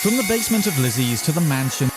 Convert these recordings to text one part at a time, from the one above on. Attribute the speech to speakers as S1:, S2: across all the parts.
S1: From the basement of Lizzie's to the mansion.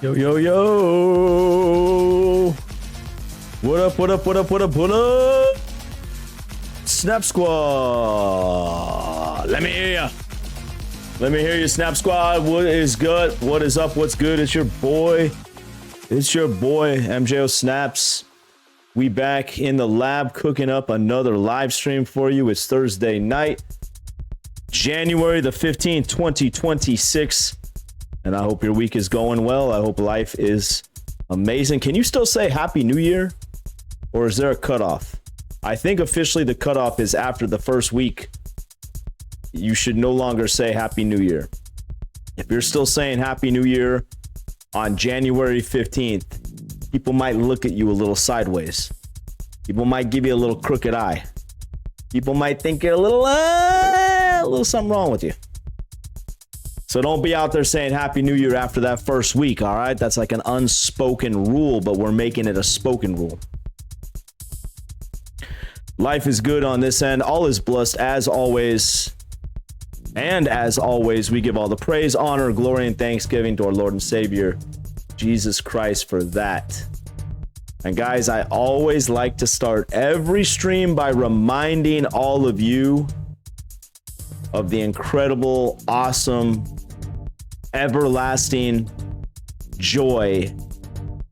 S2: Yo, yo, yo. What up, what up, what up, what up, what up? Snap Squad. Let me hear ya. Let me hear you, Snap Squad. What is good? What is up? What's good? It's your boy. It's your boy, MJO Snaps. We back in the lab cooking up another live stream for you. It's Thursday night, January the 15th, 2026. And I hope your week is going well. I hope life is amazing. Can you still say Happy New Year? Or is there a cutoff? I think officially the cutoff is after the first week. You should no longer say Happy New Year. If you're still saying Happy New Year on January 15th, people might look at you a little sideways. People might give you a little crooked eye. People might think you're a little something wrong with you. So don't be out there saying Happy New Year after that first week, all right? That's like an unspoken rule, but we're making it a spoken rule. Life is good on this end. All is blessed as always. And as always, we give all the praise, honor, glory, and thanksgiving to our Lord and Savior, Jesus Christ, for that. And guys, I always like to start every stream by reminding all of you of the incredible, awesome, everlasting joy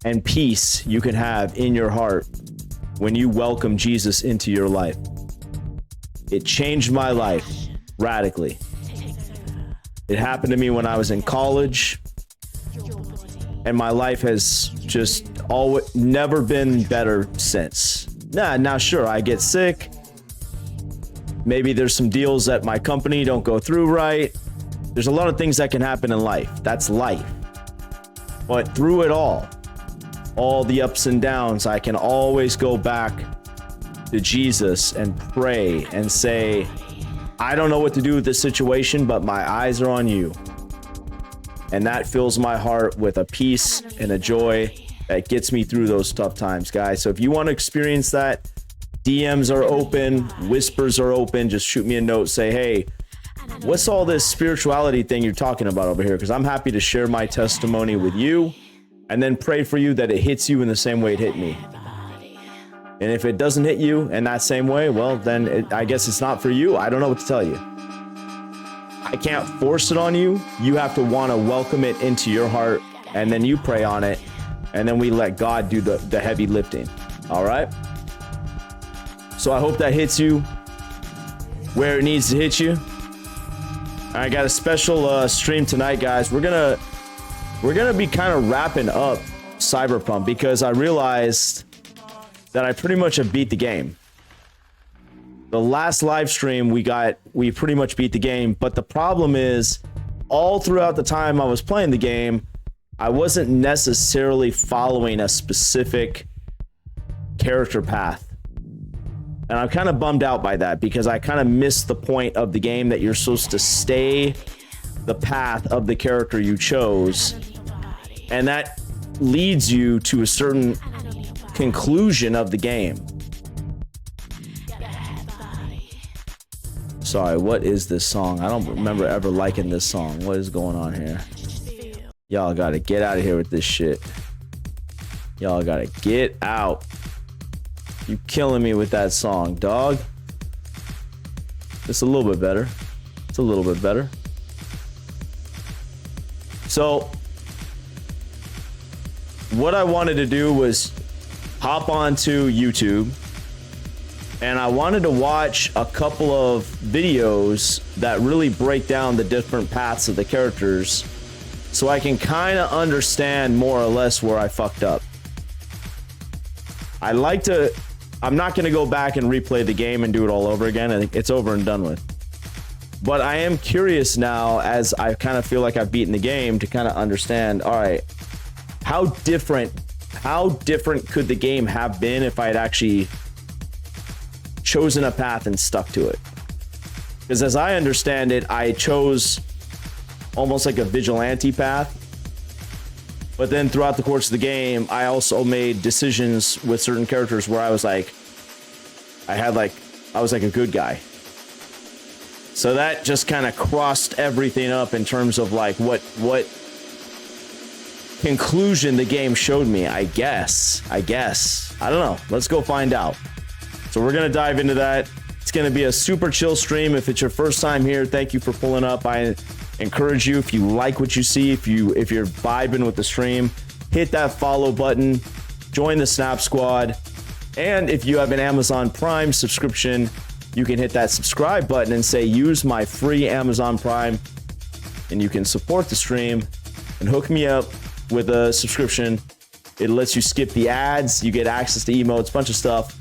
S2: and peace you can have in your heart when you welcome Jesus into your life. It changed my life radically. It happened to me when I was in college, and my life has just never been better since. Now sure, I get sick. Maybe there's some deals at my company don't go through right. There's a lot of things that can happen in life. That's life. But through it all, all the ups and downs, I can always go back to Jesus and pray and say, I don't know what to do with this situation, but my eyes are on you. And that fills my heart with a peace and a joy that gets me through those tough times, guys. So if you want to experience that, DMs are open, whispers are open. Just shoot me a note, say, hey, what's all this spirituality thing you're talking about over here? Because I'm happy to share my testimony with you and then pray for you that it hits you in the same way it hit me. And if it doesn't hit you in that same way, well, then I guess it's not for you. I don't know what to tell you. I can't force it on you. You have to want to welcome it into your heart, and then you pray on it, and then we let God do the heavy lifting. All right? So I hope that hits you where it needs to hit you. I got a special stream tonight, guys. We're gonna be kind of wrapping up Cyberpunk because I realized that I pretty much have beat the game. The last live stream we pretty much beat the game, but the problem is all throughout the time I was playing the game, I wasn't necessarily following a specific character path. And I'm kind of bummed out by that because I kind of missed the point of the game that you're supposed to stay the path of the character you chose. And that leads you to a certain conclusion of the game. Sorry, what is this song? I don't remember ever liking this song. What is going on here? Y'all gotta get out of here with this shit. Y'all gotta get out. You killing me with that song, dog. It's a little bit better. It's a little bit better. So, what I wanted to do was hop onto YouTube, and I wanted to watch a couple of videos that really break down the different paths of the characters so I can kind of understand more or less where I fucked up. I'm not going to go back and replay the game and do it all over again. I think it's over and done with. But I am curious now, as I kind of feel like I've beaten the game, to kind of understand, all right, how different could the game have been if I had actually chosen a path and stuck to it? Because as I understand it, I chose almost like a vigilante path. But then throughout the course of the game, I also made decisions with certain characters where I was like a good guy. So that just kind of crossed everything up in terms of like what conclusion the game showed me, I guess. I don't know. Let's go find out. So we're going to dive into that. It's going to be a super chill stream. If it's your first time here, thank you for pulling up. I encourage you, if you like what you see, if you're vibing with the stream, hit that follow button, join the Snap Squad, and if you have an Amazon Prime subscription, you can hit that subscribe button and say use my free Amazon Prime, and you can support the stream and hook me up with a subscription. It lets you skip the ads, you get access to emotes, a bunch of stuff.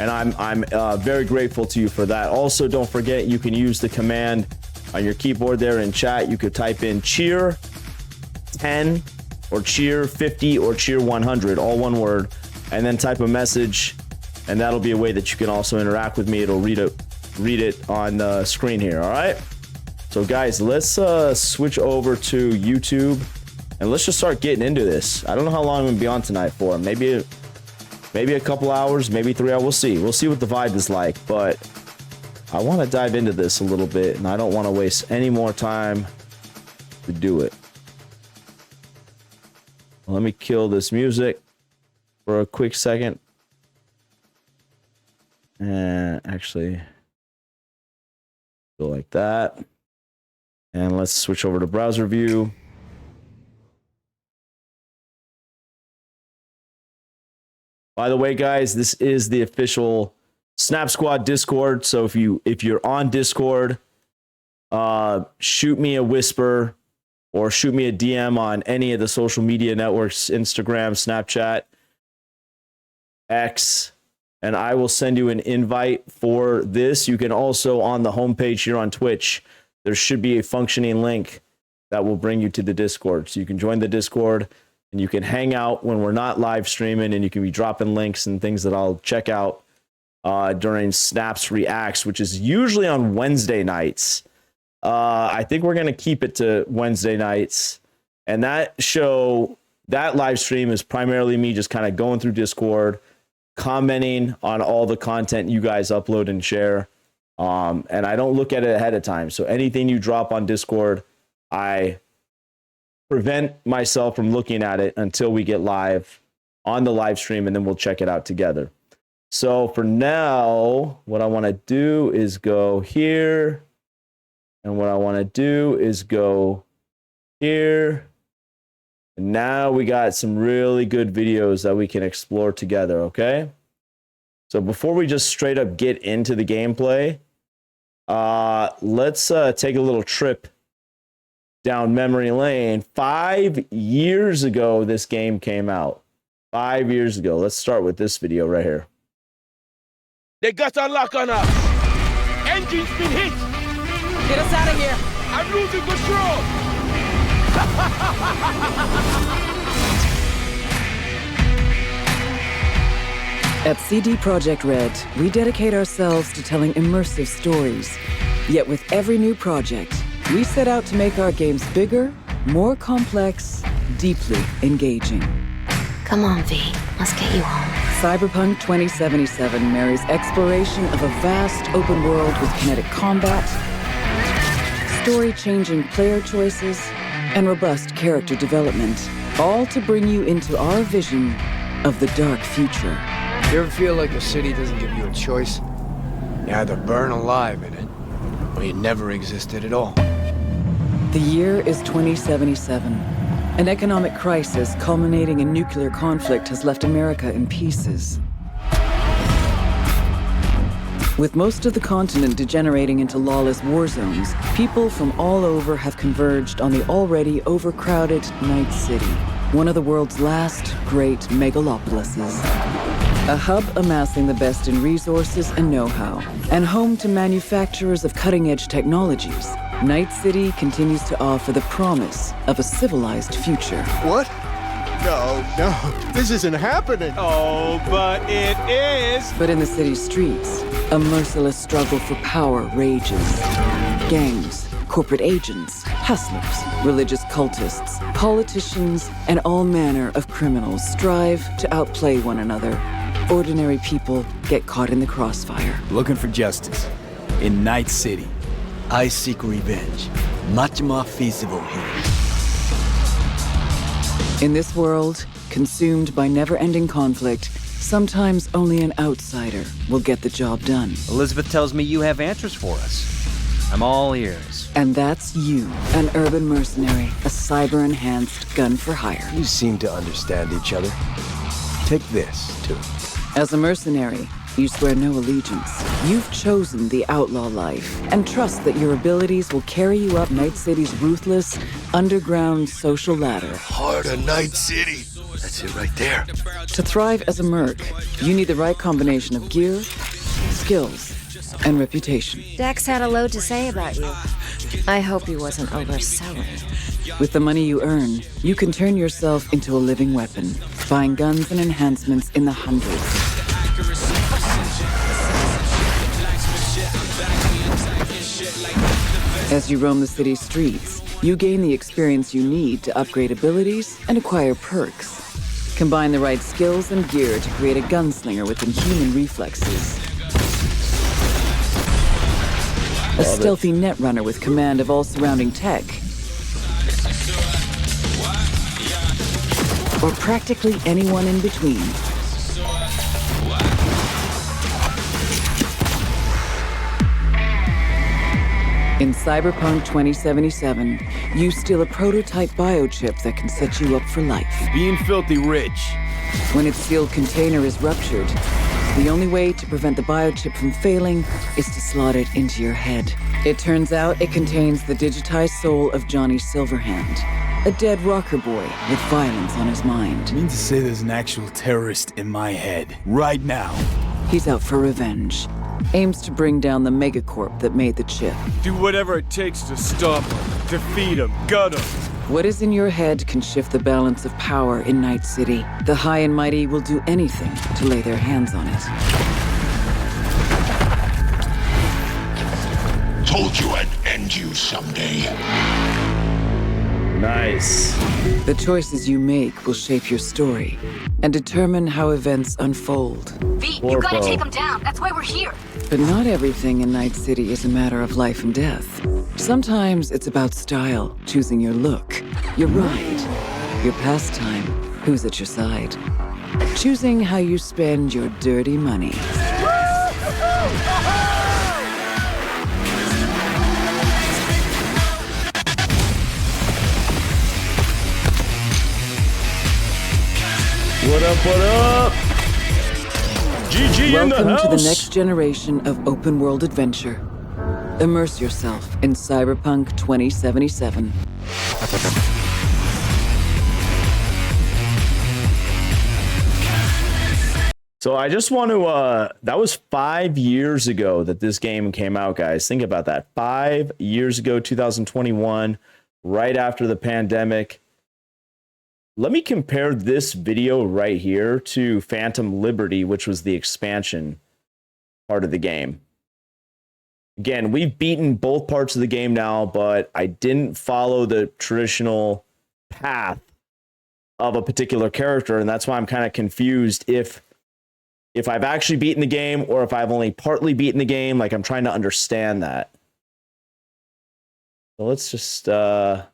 S2: And I'm very grateful to you for that. Also, don't forget, you can use the command on your keyboard there in chat. You could type in cheer 10 or cheer 50 or cheer 100, all one word, and then type a message, and that'll be a way that you can also interact with me. It'll read it on the screen here. All right. So guys, let's switch over to YouTube and let's just start getting into this. I don't know how long I'm gonna be on tonight for. Maybe a couple hours, maybe 3 hours. We'll see. We'll see what the vibe is like, but I want to dive into this a little bit, and I don't want to waste any more time to do it. Let me kill this music for a quick second. And actually go like that. And let's switch over to browser view. By the way, guys, this is the official Snap Squad Discord. So if you're on Discord, shoot me a whisper or shoot me a DM on any of the social media networks, Instagram, Snapchat, X, and I will send you an invite for this. You can also, on the homepage here on Twitch, there should be a functioning link that will bring you to the Discord. So you can join the Discord and you can hang out when we're not live streaming, and you can be dropping links and things that I'll check out during Snaps Reacts, which is usually on Wednesday nights. I think we're going to keep it to Wednesday nights. And that live stream is primarily me just kind of going through Discord, commenting on all the content you guys upload and share. And I don't look at it ahead of time. So anything you drop on Discord, I prevent myself from looking at it until we get live on the live stream, and then we'll check it out together. So for now, what I want to do is go here. And what I want to do is go here. And now we got some really good videos that we can explore together, okay? So before we just straight up get into the gameplay, let's take a little trip down memory lane. 5 years ago, this game came out. 5 years ago. Let's start with this video right here.
S3: They got a lock on us. Engine's been hit.
S4: Get us out of here.
S3: I'm losing control.
S4: At CD Projekt Red, we dedicate ourselves to telling immersive stories. Yet with every new project, we set out to make our games bigger, more complex, deeply engaging.
S5: Come on, V. Let's get you home.
S4: Cyberpunk 2077 marries exploration of a vast open world with kinetic combat, story-changing player choices, and robust character development, all to bring you into our vision of the dark future.
S6: You ever feel like the city doesn't give you a choice? You either burn alive in it, or you never existed at all.
S4: The year is 2077. An economic crisis culminating in nuclear conflict has left America in pieces. With most of the continent degenerating into lawless war zones, people from all over have converged on the already overcrowded Night City, one of the world's last great megalopolises. A hub amassing the best in resources and know-how, and home to manufacturers of cutting-edge technologies, Night City continues to offer the promise of a civilized future.
S7: What? No, this isn't happening.
S3: Oh, but it is.
S4: But in the city's streets, a merciless struggle for power rages. Gangs, corporate agents, hustlers, religious cultists, politicians, and all manner of criminals strive to outplay one another. Ordinary people get caught in the crossfire.
S8: Looking for justice in Night City. I seek revenge. Much more feasible here.
S4: In this world, consumed by never-ending conflict, sometimes only an outsider will get the job done.
S9: Elizabeth tells me you have answers for us. I'm all ears.
S4: And that's you, an urban mercenary, a cyber-enhanced gun for hire.
S6: You seem to understand each other. Take this, too.
S4: As a mercenary, you swear no allegiance. You've chosen the outlaw life and trust that your abilities will carry you up Night City's ruthless, underground social ladder.
S7: Heart of Night City. That's it right there.
S4: To thrive as a merc, you need the right combination of gear, skills, and reputation.
S5: Dex had a load to say about you. I hope he wasn't overselling.
S4: With the money you earn, you can turn yourself into a living weapon, buying guns and enhancements in the hundreds. As you roam the city's streets, you gain the experience you need to upgrade abilities and acquire perks. Combine the right skills and gear to create a gunslinger with inhuman reflexes. A stealthy netrunner with command of all surrounding tech. Or practically anyone in between. In Cyberpunk 2077, you steal a prototype biochip that can set you up for life.
S8: Being filthy rich.
S4: When its sealed container is ruptured, the only way to prevent the biochip from failing is to slot it into your head. It turns out it contains the digitized soul of Johnny Silverhand, a dead rocker boy with violence on his mind.
S8: I mean to say there's an actual terrorist in my head, right now.
S4: He's out for revenge. Aims to bring down the megacorp that made the chip.
S3: Do whatever it takes to stop him, defeat him, gut him.
S4: What is in your head can shift the balance of power in Night City. The high and mighty will do anything to lay their hands on it.
S10: Told you I'd end you someday.
S2: Nice.
S4: The choices you make will shape your story and determine how events unfold.
S11: V, you gotta take him down. That's why we're here.
S4: But not everything in Night City is a matter of life and death. Sometimes it's about style, choosing your look, your ride, your pastime, who's at your side. Choosing how you spend your dirty money.
S2: What up, what up? GG in the house.
S4: Welcome to the next generation of open world adventure. Immerse yourself in Cyberpunk 2077.
S2: So I just want to, that was 5 years ago that this game came out, guys. Think about that. 5 years ago, 2021, right after the pandemic. Let me compare this video right here to Phantom Liberty, which was the expansion part of the game. Again, we've beaten both parts of the game now, but I didn't follow the traditional path of a particular character, and that's why I'm kind of confused if I've actually beaten the game or if I've only partly beaten the game. Like, I'm trying to understand that. So let's just... because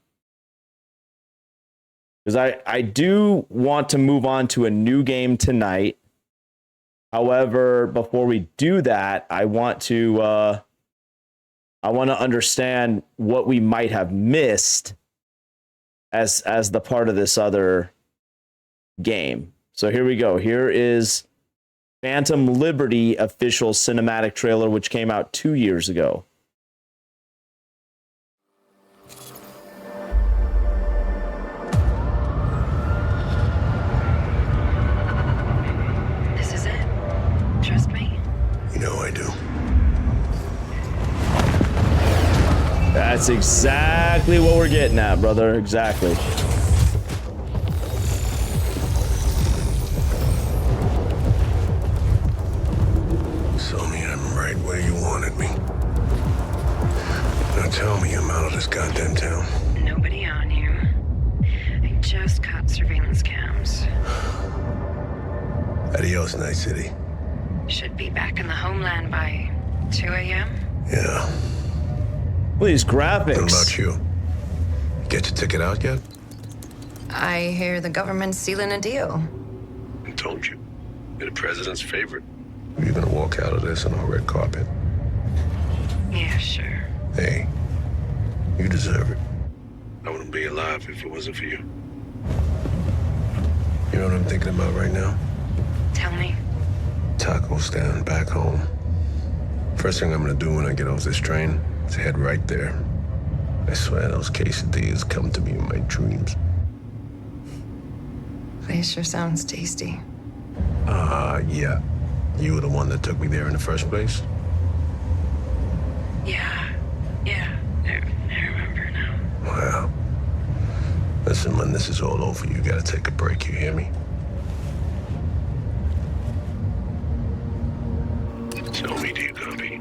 S2: I do want to move on to a new game tonight. However, before we do that, I want to understand what we might have missed as the part of this other game. So here we go. Here is Phantom Liberty official cinematic trailer, which came out 2 years ago. That's exactly what we're getting at, brother. Exactly.
S10: So me, I'm right where you wanted me. Now tell me I'm out of this goddamn town.
S12: Nobody on you. I just caught surveillance cams.
S10: Adios, Night City.
S12: Should be back in the homeland by 2 a.m.
S10: Yeah.
S2: Look at these graphics.
S10: What about you? Get your ticket out yet?
S5: I hear the government's sealing a deal.
S10: I told you. You're the president's favorite. You're gonna walk out of this on a red carpet.
S12: Yeah, sure.
S10: Hey, you deserve it. I wouldn't be alive if it wasn't for you. You know what I'm thinking about right now?
S12: Tell me.
S10: Taco stand back home. First thing I'm gonna do when I get off this train is head right there. I swear those quesadillas come to me in my dreams.
S5: Place sure sounds tasty.
S10: Yeah. You were the one that took me there in the first place?
S12: Yeah. I remember now.
S10: Wow. Listen, when this is all over, you gotta take a break, you hear me? Tell me, do you copy?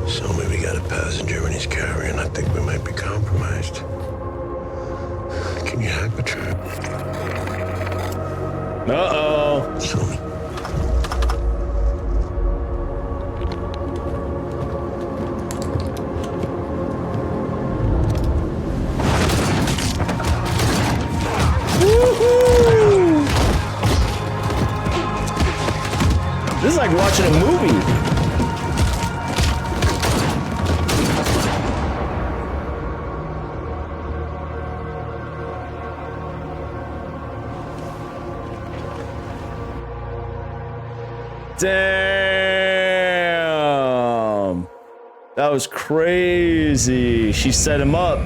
S10: So we got a passenger and he's carrying. I think we might be compromised. Can you hack the trap?
S2: Uh-oh.
S10: Show me.
S2: This is like watching a movie. Damn. That was crazy. She set him up.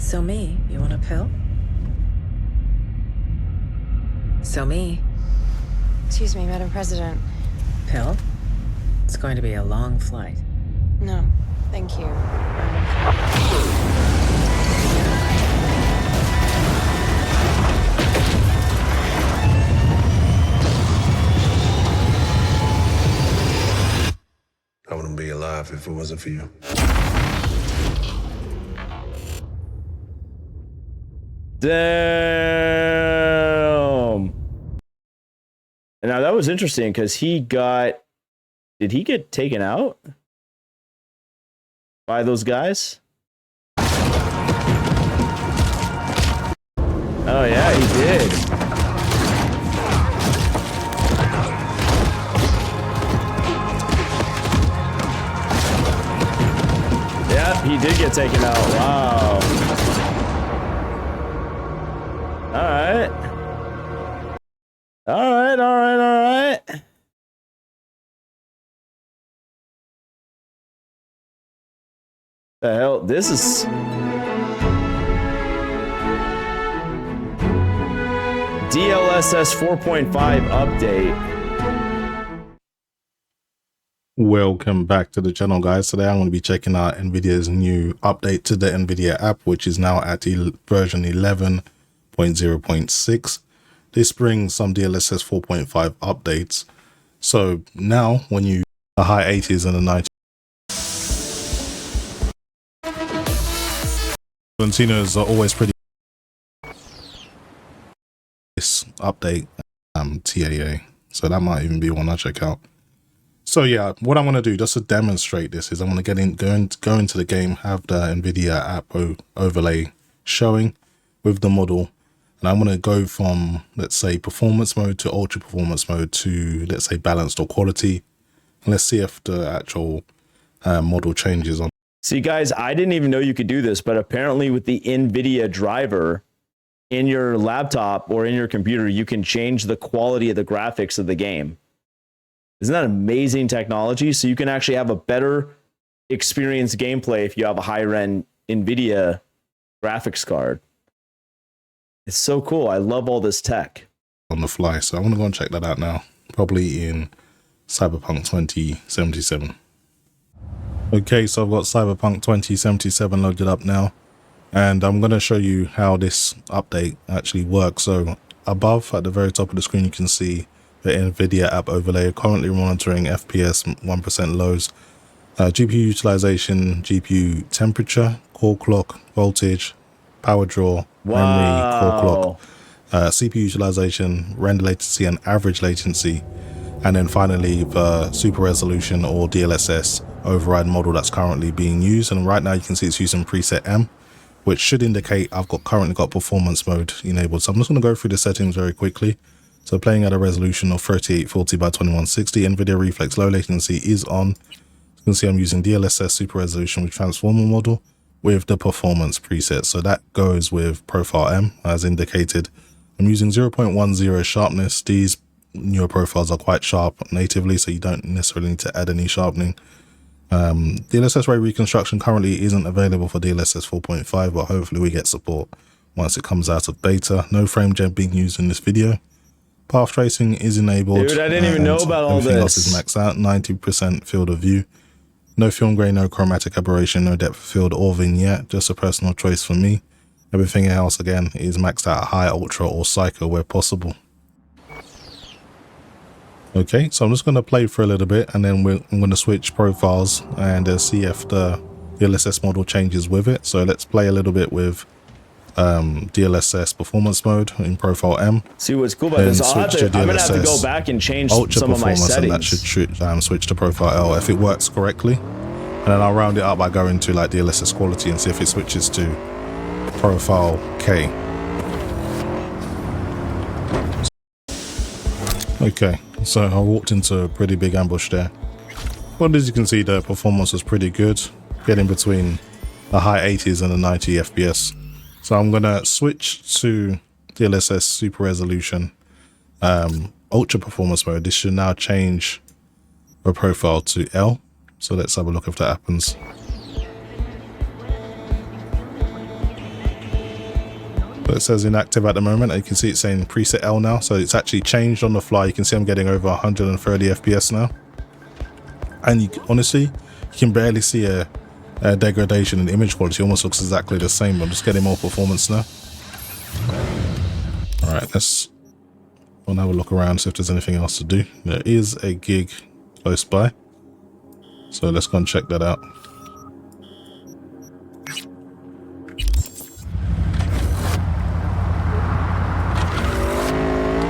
S13: So me, you want a pill? So me.
S5: Excuse me, Madam President.
S13: Pill? It's going to be a long flight.
S5: No, thank you.
S10: I wouldn't be alive if it wasn't for you.
S2: Damn. And now that was interesting because he got. Did he get taken out by those guys? Oh, yeah, he did. Yeah, he did get taken out. Wow. All right. All right, all right, all right. The hell? This is... DLSS 4.5 update.
S14: Welcome back to the channel, guys. Today I'm going to be checking out NVIDIA's new update to the NVIDIA app, which is now at version 11.0.6. This brings some DLSS 4.5 updates. So now when you the high 80s and the 90s, Valentinos are always pretty. This update TAA, so that might even be one I check out. So yeah, what I'm going to do just to demonstrate this is I'm going to go into the game, have the NVIDIA app overlay showing with the model, and I'm going to go from, let's say, performance mode to ultra performance mode to, let's say, balanced or quality. And let's see if the actual model changes on.
S2: See, guys, I didn't even know you could do this, but apparently with the NVIDIA driver in your laptop or in your computer, you can change the quality of the graphics of the game. Isn't that amazing technology? So you can actually have a better experience gameplay if you have a higher-end NVIDIA graphics card. It's so cool. I love all this tech.
S14: On the fly, so I'm going to go and check that out now, probably in Cyberpunk 2077. Okay, so I've got Cyberpunk 2077 loaded up now, and I'm going to show you how this update actually works. So above at the very top of the screen, you can see the NVIDIA app overlay, currently monitoring FPS 1% lows, GPU utilization, GPU temperature, core clock, voltage, power draw, memory, core clock, CPU utilization, render latency and average latency, and then finally the super resolution or DLSS override model that's currently being used. And right now you can see it's using preset M, which should indicate I've currently got performance mode enabled. So I'm just going to go through the settings very quickly. So playing at a resolution of 3840 by 2160, NVIDIA Reflex low latency is on. You can see I'm using DLSS super resolution with transformer model with the performance preset. So that goes with profile M as indicated. I'm using 0.10 sharpness. These newer profiles are quite sharp natively, so you don't necessarily need to add any sharpening. DLSS ray reconstruction currently isn't available for DLSS 4.5, but hopefully we get support once it comes out of beta. No frame gen being used in this video. Path tracing is enabled.
S2: Dude, I didn't even know about all this.
S14: Everything else is maxed out. 90% field of view. No film grain, no chromatic aberration, no depth of field or vignette. Just a personal choice for me. Everything else, again, is maxed out at high, ultra, or psycho where possible. Okay, so I'm just going to play for a little bit, and then I'm going to switch profiles and see if the DLSS model changes with it. So let's play a little bit with DLSS performance mode in profile M.
S2: See what's cool about this? I'm going to have to go back and change some of my settings.
S14: And that should switch to profile L if it works correctly. And then I'll round it up by going to like DLSS quality and see if it switches to profile K. Okay, so I walked into a pretty big ambush there. Well, as you can see, the performance was pretty good, getting between the high 80s and the 90 FPS. So I'm gonna switch to DLSS super resolution, ultra performance mode. This should now change the profile to L. So let's have a look if that happens. But it says inactive at the moment. And you can see it's saying preset L now, so it's actually changed on the fly. You can see I'm getting over 130 FPS now, and you honestly, you can barely see a degradation in image quality. It almost looks exactly the same. I'm just getting more performance now. All right, let's have a look around, see if there's anything else to do. There is a gig close by, so let's go and check that out.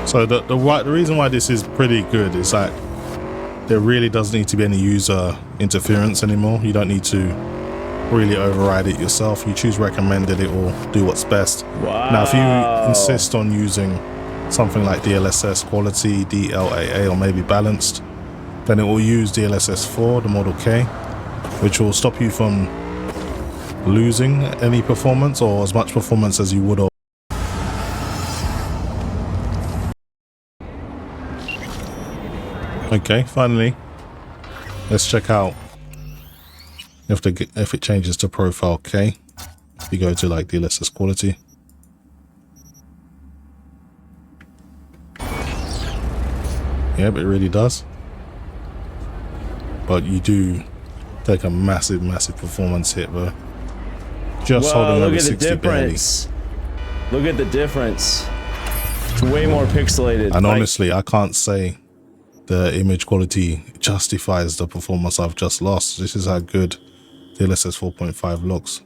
S14: So the reason why this is pretty good is that there really doesn't need to be any user interference anymore. You don't need to really override it yourself. You choose recommended, it will do what's best.
S2: Wow.
S14: Now if you insist on using something like DLSS quality, DLAA, or maybe balanced, then it will use DLSS 4, the Model K, which will stop you from losing any performance or as much performance as you would have. Okay, finally, let's check out if it changes to profile K. If you go to like DLSS quality, yeah, but it really does. But you do take a massive performance hit though. Just holding over 60 barely.
S2: Look at the difference. It's way more pixelated.
S14: And honestly, I can't say the image quality justifies the performance I've just lost. This is how good DLSS 4.5 looks.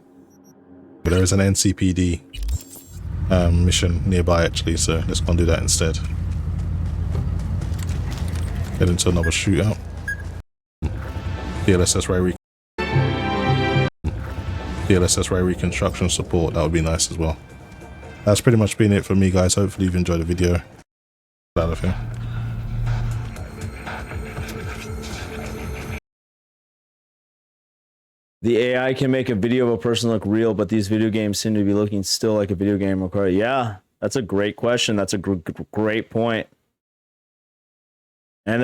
S14: But there is an NCPD mission nearby actually, so let's go and do that instead. Get into another shootout. DLSS ray reconstruction support, that would be nice as well. That's pretty much been it for me, guys. Hopefully you've enjoyed the video. Out of here.
S2: The AI can make a video of a person look real, but these video games seem to be looking still like a video game. Yeah, that's a great question. That's a great point. And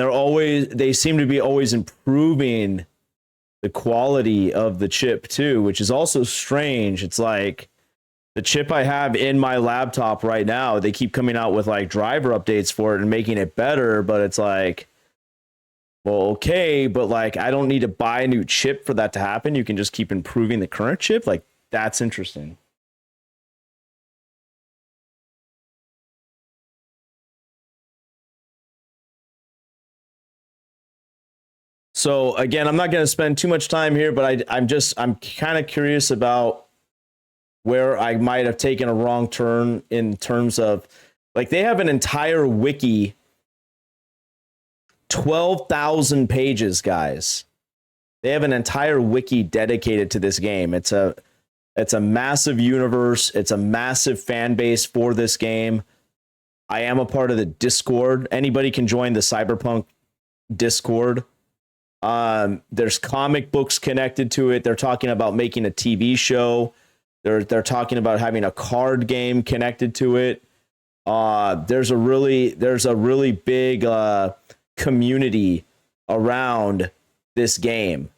S2: they seem to be always improving the quality of the chip too, which is also strange. It's like the chip I have in my laptop right now, they keep coming out with like driver updates for it and making it better, but it's like, well, okay, but like I don't need to buy a new chip for that to happen. You can just keep improving the current chip. Like, that's interesting. So again, I'm not going to spend too much time here, but I'm kind of curious about where I might have taken a wrong turn in terms of, like, they have an entire wiki, 12,000 pages, guys. They have an entire wiki dedicated to this game. It's a massive universe. It's a massive fan base for this game. I am a part of the Discord. Anybody can join the Cyberpunk Discord. There's comic books connected to it. They're talking about making a TV show. They're talking about having a card game connected to it. There's a really big community around this game.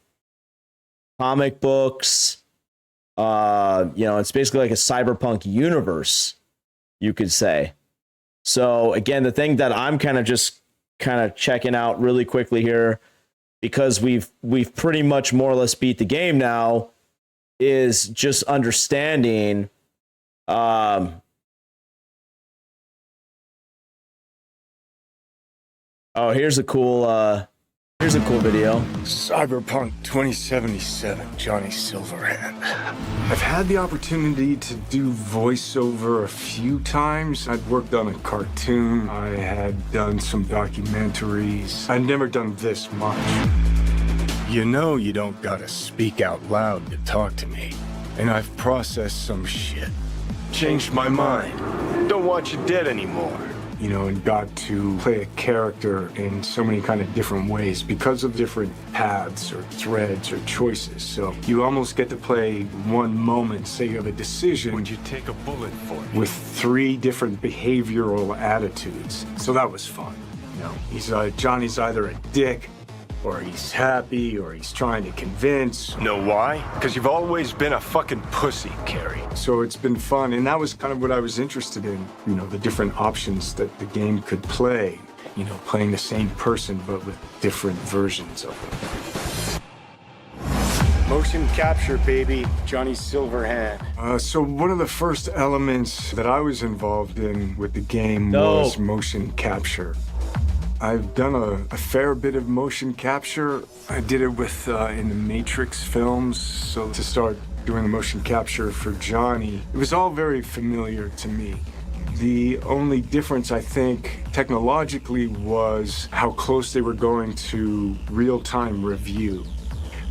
S2: Comic books, it's basically like a cyberpunk universe, you could say. So again, the thing that I'm kind of checking out really quickly here, because we've pretty much more or less beat the game now, is just understanding oh, here's a cool video.
S6: Cyberpunk 2077, Johnny Silverhand. I've had the opportunity to do voiceover a few times. I'd worked on a cartoon. I had done some documentaries. I'd never done this much. You know you don't gotta speak out loud to talk to me. And I've processed some shit. Changed my mind. Don't want you dead anymore. And got to play a character in so many kind of different ways because of different paths or threads or choices. So you almost get to play one moment, say you have a decision. Would you take a bullet for it? With 3 different behavioral attitudes. So that was fun. Johnny's either a dick, or he's happy, or he's trying to convince.
S15: Know why? Because you've always been a fucking pussy, Carrie.
S6: So it's been fun, and that was kind of what I was interested in. You know, the different options that the game could play. You know, playing the same person, but with different versions of them.
S15: Motion capture, baby. Johnny Silverhand.
S6: So one of the first elements that I was involved in with the game was motion capture. I've done a fair bit of motion capture. I did it with in the Matrix films. So to start doing the motion capture for Johnny, it was all very familiar to me. The only difference, I think, technologically was how close they were going to real-time review.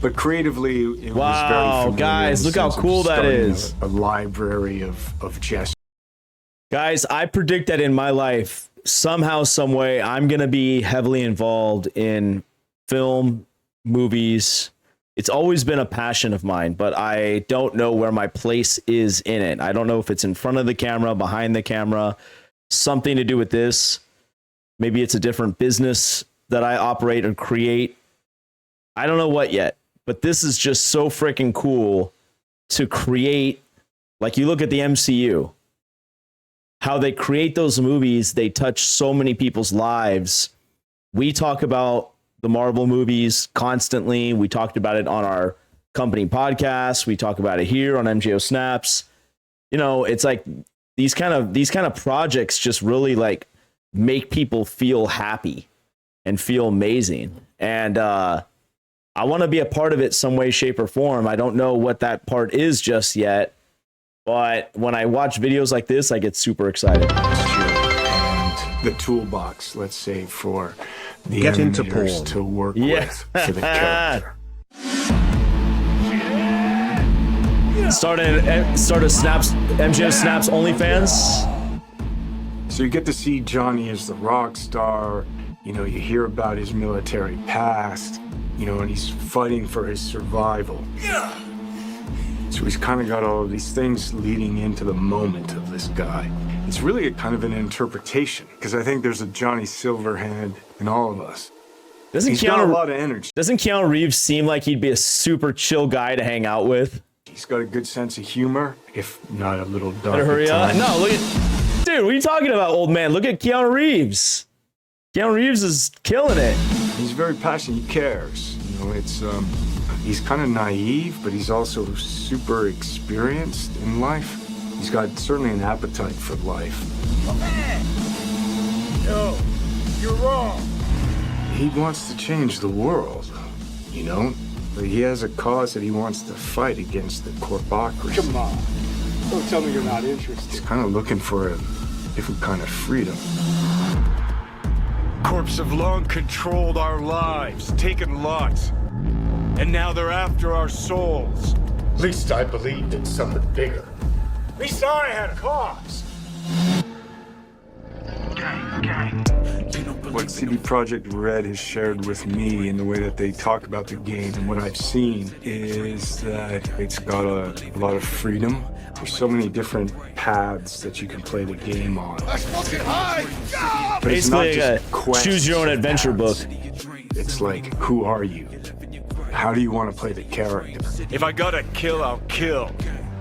S6: But creatively, it was very familiar.
S2: Guys, look how cool that is.
S6: A library of gestures.
S2: Guys, I predict that in my life, somehow, some way, I'm going to be heavily involved in film, movies. It's always been a passion of mine, but I don't know where my place is in it. I don't know if it's in front of the camera, behind the camera, something to do with this. Maybe it's a different business that I operate or create. I don't know what yet, but this is just so freaking cool to create. Like, you look at the MCU, how they create those movies, they touch so many people's lives. We talk about the Marvel movies constantly. We talked about it on our company podcast. We talk about it here on MJO Snaps. You know, it's like these kind of projects just really like make people feel happy and feel amazing. And I want to be a part of it some way, shape, or form. I don't know what that part is just yet, but when I watch videos like this, I get super excited.
S6: And the toolbox, let's say, for the animators to work with for the character.
S2: Start a Snaps, MJO Snaps OnlyFans.
S6: So you get to see Johnny as the rock star. You know, you hear about his military past. You know, and he's fighting for his survival. So he's kind of got all of these things leading into the moment of this guy. It's really a kind of an interpretation, because I think there's a Johnny Silverhand in all of us. He's got a lot of energy.
S2: Doesn't Keanu Reeves seem like he'd be a super chill guy to hang out with?
S6: He's got a good sense of humor, if not a little dark.
S2: Better hurry up. No, look at... Dude, what are you talking about, old man? Look at Keanu Reeves. Keanu Reeves is killing it.
S6: He's very passionate. He cares. You know, it's... he's kind of naive, but he's also super experienced in life. He's got certainly an appetite for life.
S15: No, you're wrong.
S6: He wants to change the world, you know? But he has a cause that he wants to fight against the corpocracy.
S15: Come on. Don't tell me you're not interested.
S6: He's kind of looking for a different kind of freedom.
S15: Corps have long controlled our lives, taken lots. And now they're after our souls.
S6: At least I believed in something bigger.
S15: At least I had a cause.
S6: What CD Projekt Red has shared with me in the way that they talk about the game and what I've seen is that it's got a lot of freedom. There's so many different paths that you can play the game on. But
S2: basically, a choose your own adventure book.
S6: It's like, who are you? How do you want to play the character?
S15: If I gotta kill, I'll kill.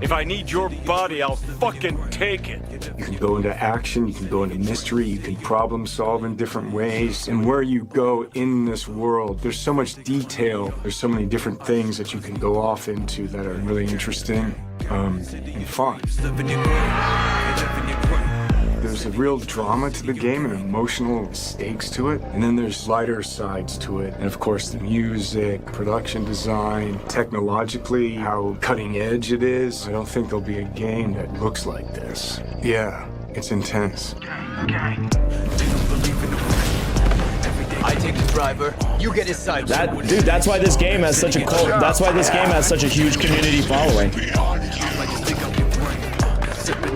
S15: If I need your body, I'll fucking take it.
S6: You can go into action, you can go into mystery, you can problem solve in different ways. And where you go in this world, there's so much detail. There's so many different things that you can go off into that are really interesting and fun. There's a real drama to the game and emotional stakes to it. And then there's lighter sides to it. And of course, the music, production design, technologically, how cutting edge it is. I don't think there'll be a game that looks like this. Yeah, it's intense.
S8: I take the driver, you get his side.
S2: Dude, that's why this game has such a cult. That's why this game has such a huge community following.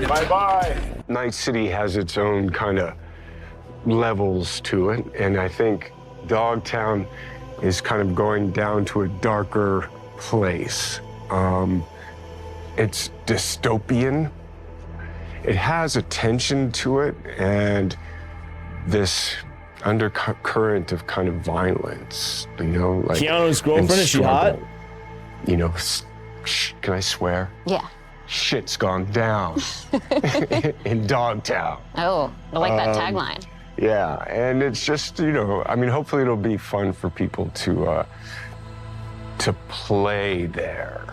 S15: Bye-bye.
S10: Night City has its own kind of levels to it, and I think Dogtown is kind of going down to a darker place. It's dystopian. It has a tension to it, and this undercurrent of kind of violence, you know, like
S2: Keanu's girlfriend, is she hot?
S10: You know, can I swear?
S5: Yeah.
S10: Shit's gone down in Dogtown.
S5: Oh, I like that tagline.
S10: Yeah, and it's just, you know, I mean, hopefully it'll be fun for people to play there.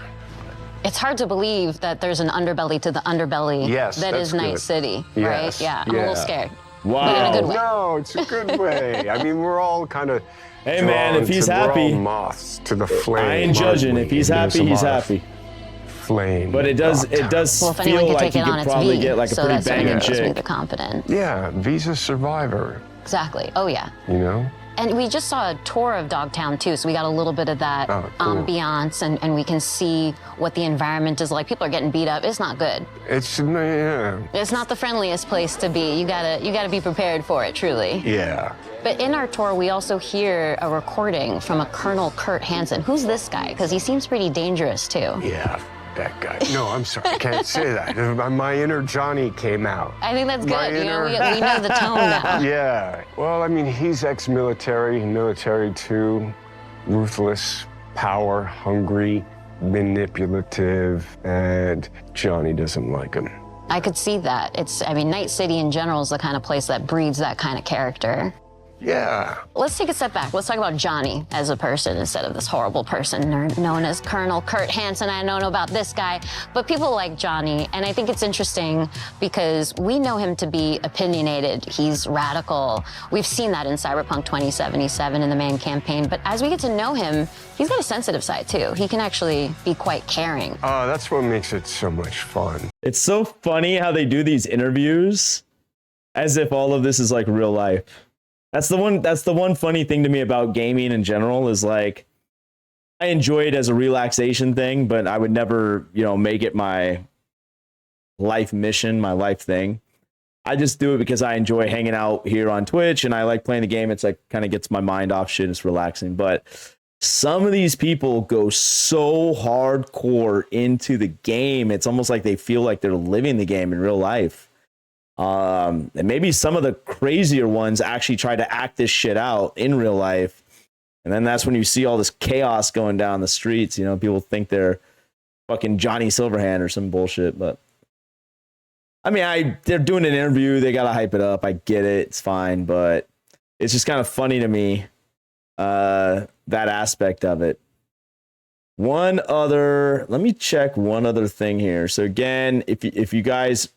S5: It's hard to believe that there's an underbelly to the underbelly that is Night City, right? Yeah, I'm a little scared.
S2: Wow.
S5: But in a good way.
S10: No, it's a good way. I mean, we're all kind of
S2: hey man, if he's happy,
S10: we're all moths to the flame.
S2: I ain't judging. If he's happy, he's happy.
S10: Flame.
S2: But it does
S5: well,
S2: feel like he could probably get like a pretty banging chick.
S5: The confident.
S10: Yeah, Visa Survivor.
S5: Exactly. Oh yeah.
S10: You know.
S5: And we just saw a tour of Dogtown too, so we got a little bit of that ambiance, and we can see what the environment is like. People are getting beat up. It's not good.
S10: It's
S5: not the friendliest place to be. You gotta be prepared for it, truly.
S10: Yeah.
S5: But in our tour, we also hear a recording from a Colonel Kurt Hansen. Who's this guy? Because he seems pretty dangerous too.
S10: Yeah. That guy. No, I'm sorry. I can't say that. My inner Johnny came out.
S5: I think that's good. You know, we know the tone now.
S10: Yeah. Well, I mean, he's ex-military, military too. Ruthless, power, hungry, manipulative, and Johnny doesn't like him.
S5: I could see that. I mean, Night City in general is the kind of place that breeds that kind of character.
S10: Yeah.
S5: Let's take a step back. Let's talk about Johnny as a person instead of this horrible person known as Colonel Kurt Hansen. I don't know about this guy, but people like Johnny, and I think it's interesting because we know him to be opinionated. He's radical. We've seen that in Cyberpunk 2077 in the Man campaign, but as we get to know him, he's got a sensitive side too. He can actually be quite caring.
S10: Oh, that's what makes it so much fun.
S2: It's so funny how they do these interviews as if all of this is like real life. That's the one funny thing to me about gaming in general is like I enjoy it as a relaxation thing, but I would never, you know, make it my life mission, my life thing. I just do it because I enjoy hanging out here on Twitch and I like playing the game. It's like kind of gets my mind off shit. It's relaxing. But some of these people go so hardcore into the game. It's almost like they feel like they're living the game in real life. And maybe some of the crazier ones actually try to act this shit out in real life. And then that's when you see all this chaos going down the streets. You know, people think they're fucking Johnny Silverhand or some bullshit. But I mean, they're doing an interview. They got to hype it up. I get it. It's fine. But it's just kind of funny to me, that aspect of it. Let me check one other thing here. So again, if you guys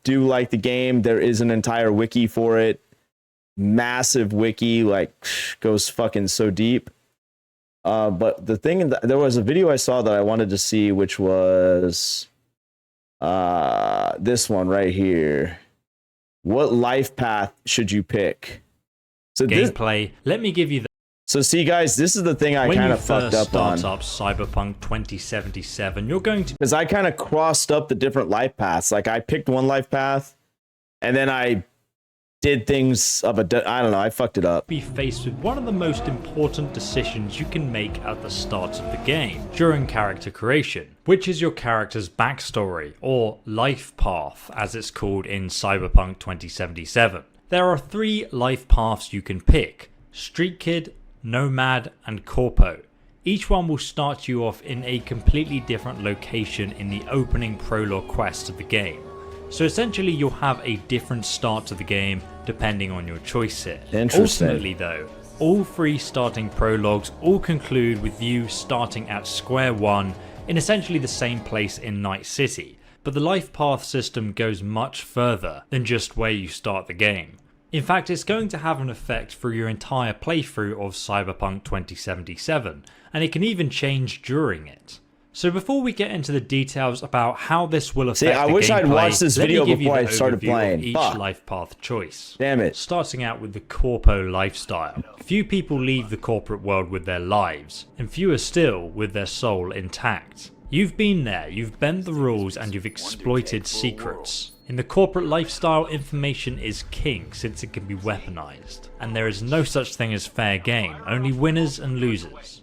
S2: do like the game, there is an entire wiki for it. Massive wiki, like goes fucking so deep. But the thing, there was a video I saw that I wanted to see, which was this one right here. What life path should you pick? So
S16: gameplay. Let me give you the.
S2: So see, guys, this is the thing I kind of fucked up on.
S16: When you first start up Cyberpunk 2077, you're going to...
S2: Because I kind of crossed up the different life paths. Like, I picked one life path, and then I did things of a... I don't know, I fucked it up.
S16: Be faced with one of the most important decisions you can make at the start of the game, during character creation, which is your character's backstory, or life path, as it's called in Cyberpunk 2077. There are 3 life paths you can pick: Street Kid, Nomad, and Corpo. Each one will start you off in a completely different location in the opening prologue quest of the game. So essentially you'll have a different start to the game depending on your choice here.
S2: Interesting.
S16: Ultimately though, all 3 starting prologues all conclude with you starting at square one in essentially the same place in Night City, but the life path system goes much further than just where you start the game. In fact, it's going to have an effect through your entire playthrough of Cyberpunk 2077, and it can even change during it. So before we get into the details about how this will affect the gameplay,
S2: I wish I'd watched this video before I started playing.
S16: Each life path choice.
S2: Damn it.
S16: Starting out with the Corpo lifestyle. Few people leave the corporate world with their lives, and fewer still with their soul intact. You've been there, you've bent the rules, and you've exploited secrets. In the corporate lifestyle, information is king since it can be weaponized, and there is no such thing as fair game, only winners and losers.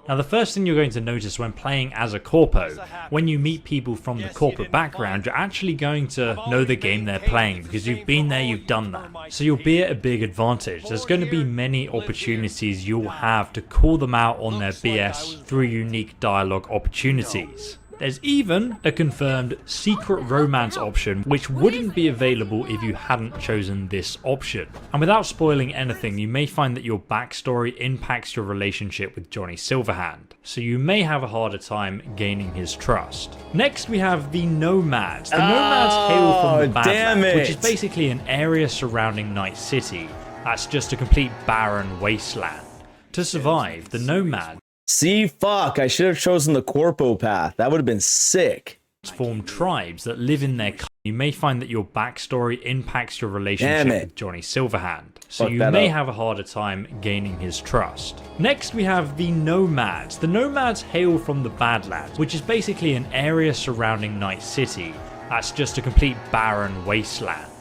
S16: Now the first thing you're going to notice when playing as a corpo, when you meet people from the corporate background, you're actually going to know the game they're playing because you've been there, you've done that. So you'll be at a big advantage. There's going to be many opportunities you'll have to call them out on their BS through unique dialogue opportunities. There's even a confirmed secret romance option which wouldn't be available if you hadn't chosen this option. And without spoiling anything, you may find that your backstory impacts your relationship with Johnny Silverhand, so you may have a harder time gaining his trust. Next we have the Nomads. The Nomads hail from the Badlands, which is basically an area surrounding Night City that's just a complete barren wasteland. To survive, the Nomads
S2: See, fuck, I should have chosen the Corpo path. That would have been sick.
S16: Form tribes that live in their. You may find that your backstory impacts your relationship with Johnny Silverhand, so you may have a harder time gaining his trust. Next we have the Nomads. The Nomads hail from the Badlands, which is basically an area surrounding Night City that's just a complete barren wasteland.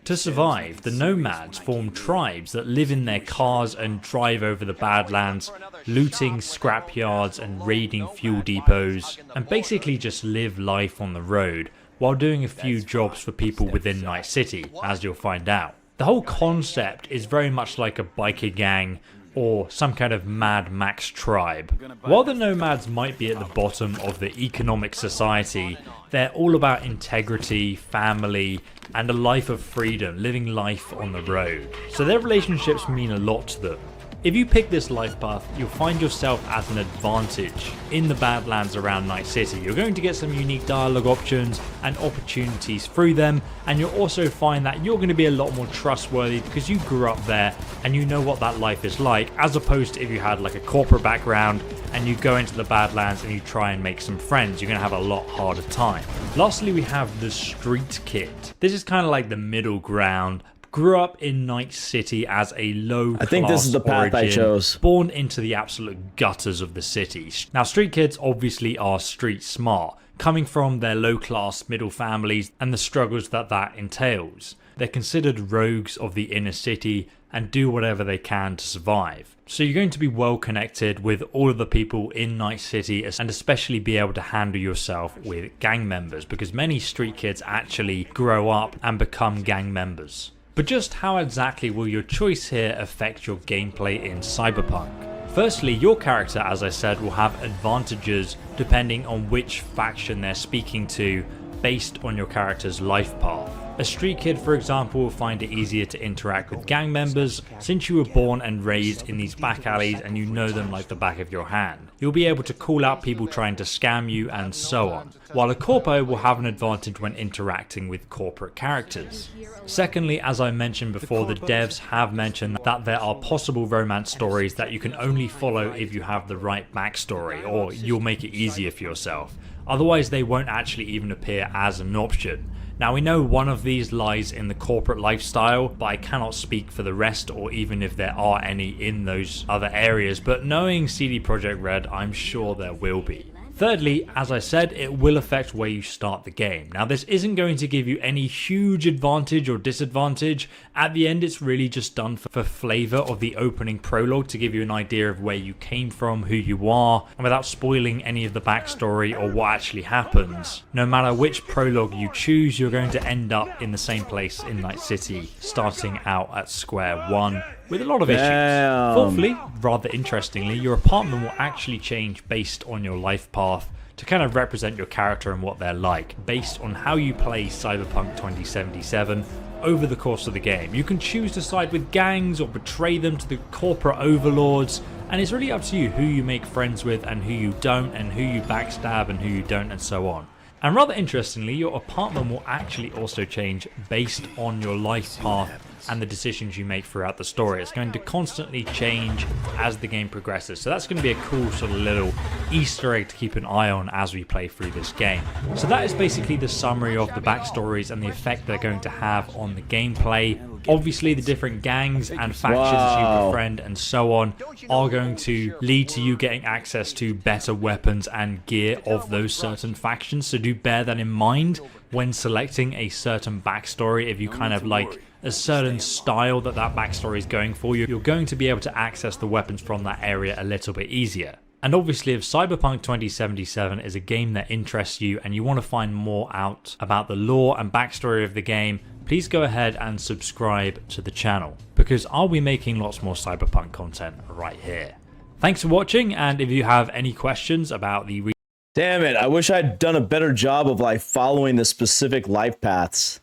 S16: To survive, the Nomads form tribes that live in their cars and drive over the Badlands, looting scrapyards and raiding fuel depots, and basically just live life on the road while doing a few jobs for people within Night City, as you'll find out. The whole concept is very much like a biker gang or some kind of Mad Max tribe. While the Nomads might be at the bottom of the economic society, they're all about integrity, family, and a life of freedom, living life on the road. So their relationships mean a lot to them. If you pick this life path, you'll find yourself at an advantage in the Badlands around Night City. You're going to get some unique dialogue options and opportunities through them, and you'll also find that you're going to be a lot more trustworthy because you grew up there and you know what that life is like, as opposed to if you had like a corporate background and you go into the Badlands and you try and make some friends, you're going to have a lot harder time. Lastly, we have the Street Kid. This is kind of like the middle ground. Grew up in Night City as a low-class
S2: I think this is the path I chose.
S16: Born into the absolute gutters of the city. Now, street kids obviously are street smart, coming from their low-class middle families and the struggles that entails. They're considered rogues of the inner city and do whatever they can to survive. So you're going to be well connected with all of the people in Night City and especially be able to handle yourself with gang members, because many street kids actually grow up and become gang members. But just how exactly will your choice here affect your gameplay in Cyberpunk? Firstly, your character, as I said, will have advantages depending on which faction they're speaking to based on your character's life path. A street kid, for example, will find it easier to interact with gang members since you were born and raised in these back alleys and you know them like the back of your hand. You'll be able to call out people trying to scam you and so on, while a corpo will have an advantage when interacting with corporate characters. Secondly, as I mentioned before, the devs have mentioned that there are possible romance stories that you can only follow if you have the right backstory, or you'll make it easier for yourself. Otherwise, they won't actually even appear as an option. Now, we know one of these lies in the corporate lifestyle, but I cannot speak for the rest or even if there are any in those other areas, but knowing CD Projekt Red, I'm sure there will be. Thirdly, as I said, it will affect where you start the game. Now, this isn't going to give you any huge advantage or disadvantage. At the end, it's really just done for flavor of the opening prologue to give you an idea of where you came from, who you are, and without spoiling any of the backstory or what actually happens. No matter which prologue you choose, you're going to end up in the same place in Night City, starting out at square one, with a lot of issues. Fourthly, rather interestingly, your apartment will actually change based on your life path to kind of represent your character and what they're like, based on how you play Cyberpunk 2077 over the course of the game. You can choose to side with gangs or betray them to the corporate overlords, and it's really up to you who you make friends with and who you don't, and who you backstab and who you don't, and so on. And rather interestingly, your apartment will actually also change based on your life path and the decisions you make throughout the story. It's going to constantly change as the game progresses. So that's going to be a cool sort of little Easter egg to keep an eye on as we play through this game. So that is basically the summary of the backstories and the effect they're going to have on the gameplay. Obviously, the different gangs and factions you befriend and so on are going to lead to you getting access to better weapons and gear of those certain factions. So do bear that in mind when selecting a certain backstory. If you kind of like a certain style that backstory is going for, you're going to be able to access the weapons from that area a little bit easier. And obviously, if Cyberpunk 2077 is a game that interests you and you want to find more out about the lore and backstory of the game, please go ahead and subscribe to the channel, because I'll be making lots more Cyberpunk content right here. Thanks for watching, and if you have any questions about the...
S2: Damn it, I wish I'd done a better job of like following the specific life paths.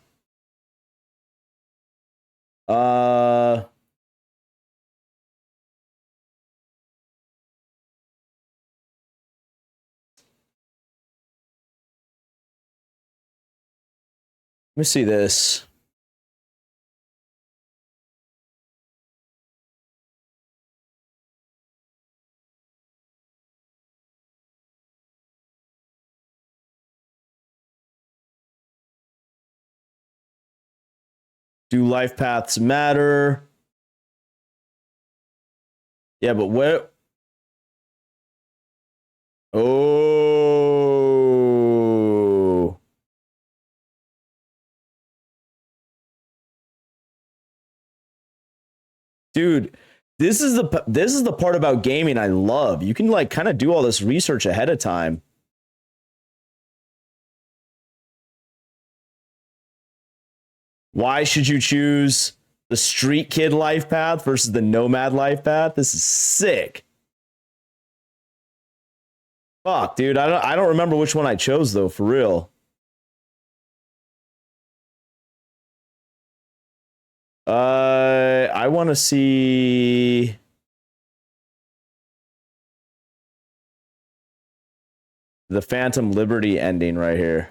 S2: Let me see this. Do life paths matter? Yeah, but where? Oh. Dude, this is the part about gaming I love. You can like kind of do all this research ahead of time. Why should you choose the street kid life path versus the nomad life path? This is sick. Fuck, dude, I don't remember which one I chose though, for real. I want to see the Phantom Liberty ending right here.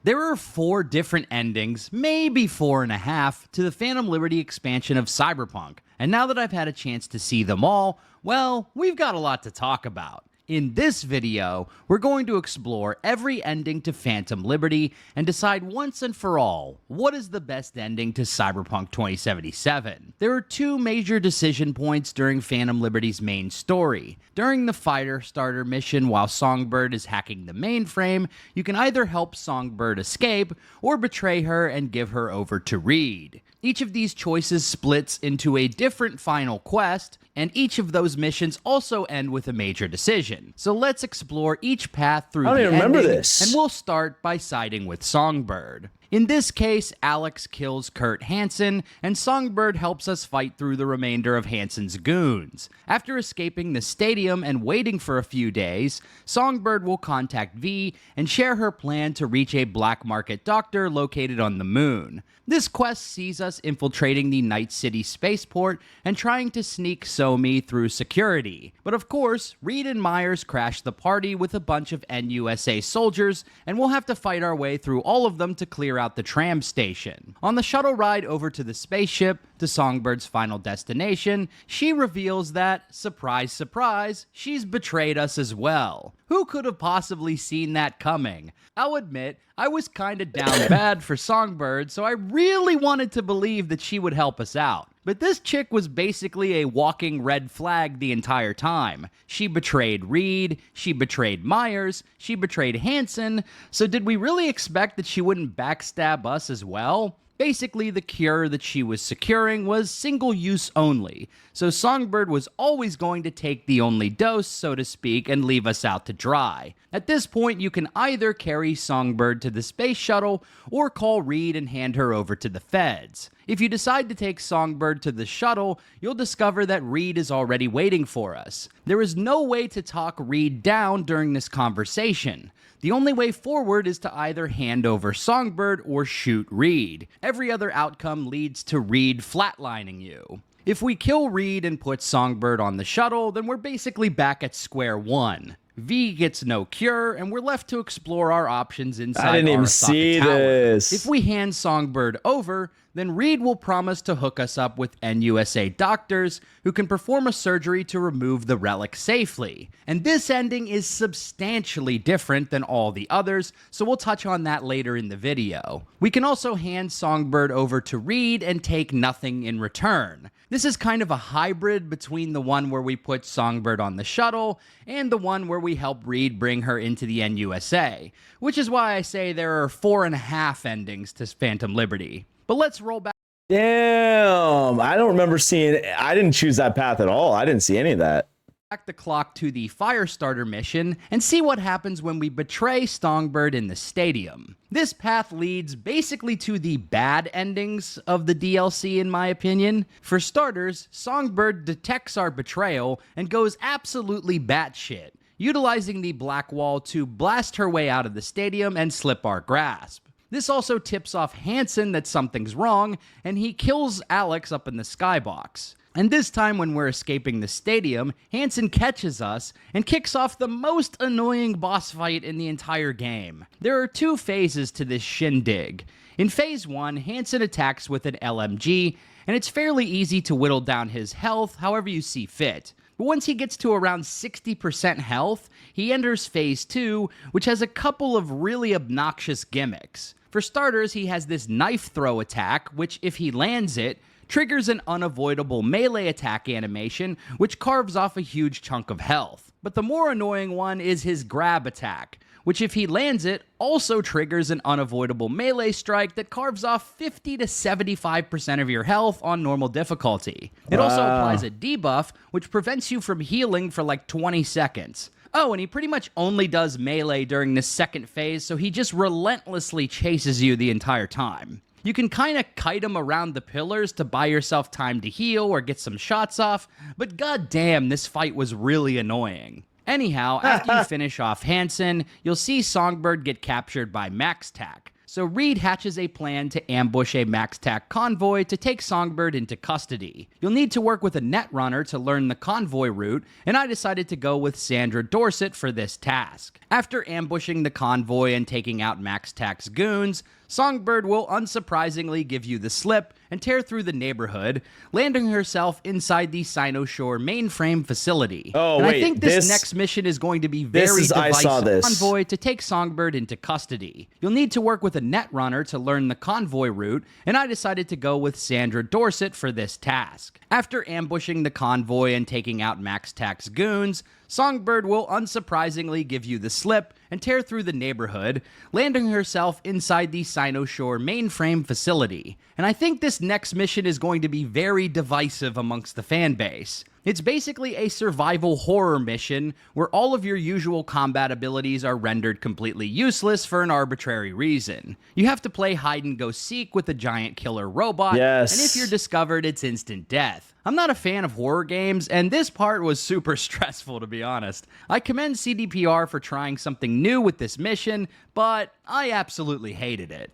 S17: There are 4 different endings, maybe 4.5, to the Phantom Liberty expansion of Cyberpunk, and now that I've had a chance to see them all, well, we've got a lot to talk about. In this video, we're going to explore every ending to Phantom Liberty and decide once and for all, what is the best ending to Cyberpunk 2077? There are 2 major decision points during Phantom Liberty's main story. During the fighter starter mission while Songbird is hacking the mainframe, you can either help Songbird escape or betray her and give her over to Reed. Each of these choices splits into a different final quest, and each of those missions also end with a major decision. So let's explore each path through the ending, remember this. And we'll start by siding with Songbird. In this case, Alex kills Kurt Hansen, and Songbird helps us fight through the remainder of Hansen's goons. After escaping the stadium and waiting for a few days, Songbird will contact V and share her plan to reach a black market doctor located on the moon. This quest sees us infiltrating the Night City spaceport and trying to sneak Somi through security. But of course, Reed and Myers crash the party with a bunch of NUSA soldiers, and we'll have to fight our way through all of them to clear out the tram station. On the shuttle ride over to the spaceship, to Songbird's final destination, she reveals that, surprise, surprise, she's betrayed us as well. Who could have possibly seen that coming? I'll admit, I was kinda down bad for Songbird, so I really wanted to believe that she would help us out. But this chick was basically a walking red flag the entire time. She betrayed Reed, she betrayed Myers, she betrayed Hansen, so did we really expect that she wouldn't backstab us as well? Basically, the cure that she was securing was single use only, so Songbird was always going to take the only dose, so to speak, and leave us out to dry. At this point, you can either carry Songbird to the space shuttle, or call Reed and hand her over to the feds. If you decide to take Songbird to the shuttle, you'll discover that Reed is already waiting for us. There is no way to talk Reed down during this conversation. The only way forward is to either hand over Songbird or shoot Reed. Every other outcome leads to Reed flatlining you. If we kill Reed and put Songbird on the shuttle, then we're basically back at square one. V gets no cure, and we're left to explore our options inside
S2: I didn't even see this.
S17: If we hand Songbird over, then Reed will promise to hook us up with NUSA doctors who can perform a surgery to remove the relic safely. And this ending is substantially different than all the others, so we'll touch on that later in the video. We can also hand Songbird over to Reed and take nothing in return. This is kind of a hybrid between the one where we put Songbird on the shuttle and the one where we help Reed bring her into the NUSA, which is why I say there are 4.5 endings to Phantom Liberty. But let's roll back.
S2: Damn, I don't remember seeing, I didn't choose that path at all. I didn't see any of that.
S17: back the clock to the Firestarter mission and see what happens when we betray Songbird in the stadium. This path leads basically to the bad endings of the DLC in my opinion. For starters, Songbird detects our betrayal and goes absolutely batshit, utilizing the Black Wall to blast her way out of the stadium and slip our grasp. This also tips off Hansen that something's wrong, and he kills Alex up in the skybox. And this time when we're escaping the stadium, Hansen catches us and kicks off the most annoying boss fight in the entire game. There are two phases to this shindig. In phase 1, Hansen attacks with an LMG, and it's fairly easy to whittle down his health however you see fit. But once he gets to around 60% health, he enters phase 2, which has a couple of really obnoxious gimmicks. For starters, he has this knife throw attack, which if he lands it, triggers an unavoidable melee attack animation, which carves off a huge chunk of health. But the more annoying one is his grab attack, which if he lands it, also triggers an unavoidable melee strike that carves off 50 to 75% of your health on normal difficulty. It also applies a debuff, which prevents you from healing for like 20 seconds. Oh, and he pretty much only does melee during this second phase, so he just relentlessly chases you the entire time. You can kind of kite him around the pillars to buy yourself time to heal or get some shots off, but goddamn, this fight was really annoying. Anyhow, after you finish off Hansen, you'll see Songbird get captured by MaxTac. So Reed hatches a plan to ambush a MaxTac convoy to take Songbird into custody. You'll need to work with a netrunner to learn the convoy route, and I decided to go with Sandra Dorset for this task. After ambushing the convoy and taking out MaxTac's goons, Songbird will unsurprisingly give you the slip and tear through the neighborhood, landing herself inside the Sinoshore mainframe facility.
S2: Oh,
S17: and
S2: wait,
S17: I think this next mission is going to be very divisive.
S2: I saw this.
S17: Convoy to take Songbird into custody. You'll need to work with a netrunner to learn the convoy route, and I decided to go with Sandra Dorset for this task. After ambushing the convoy and taking out MaxTac's goons, Songbird will unsurprisingly give you the slip and tear through the neighborhood, landing herself inside the Sinoshore mainframe facility. And I think this next mission is going to be very divisive amongst the fan base. It's basically a survival horror mission where all of your usual combat abilities are rendered completely useless for an arbitrary reason. You have to play hide and go seek with a giant killer robot, and if you're discovered, it's instant death. I'm not a fan of horror games, and this part was super stressful, to be honest. I commend CDPR for trying something new with this mission, but I absolutely hated it.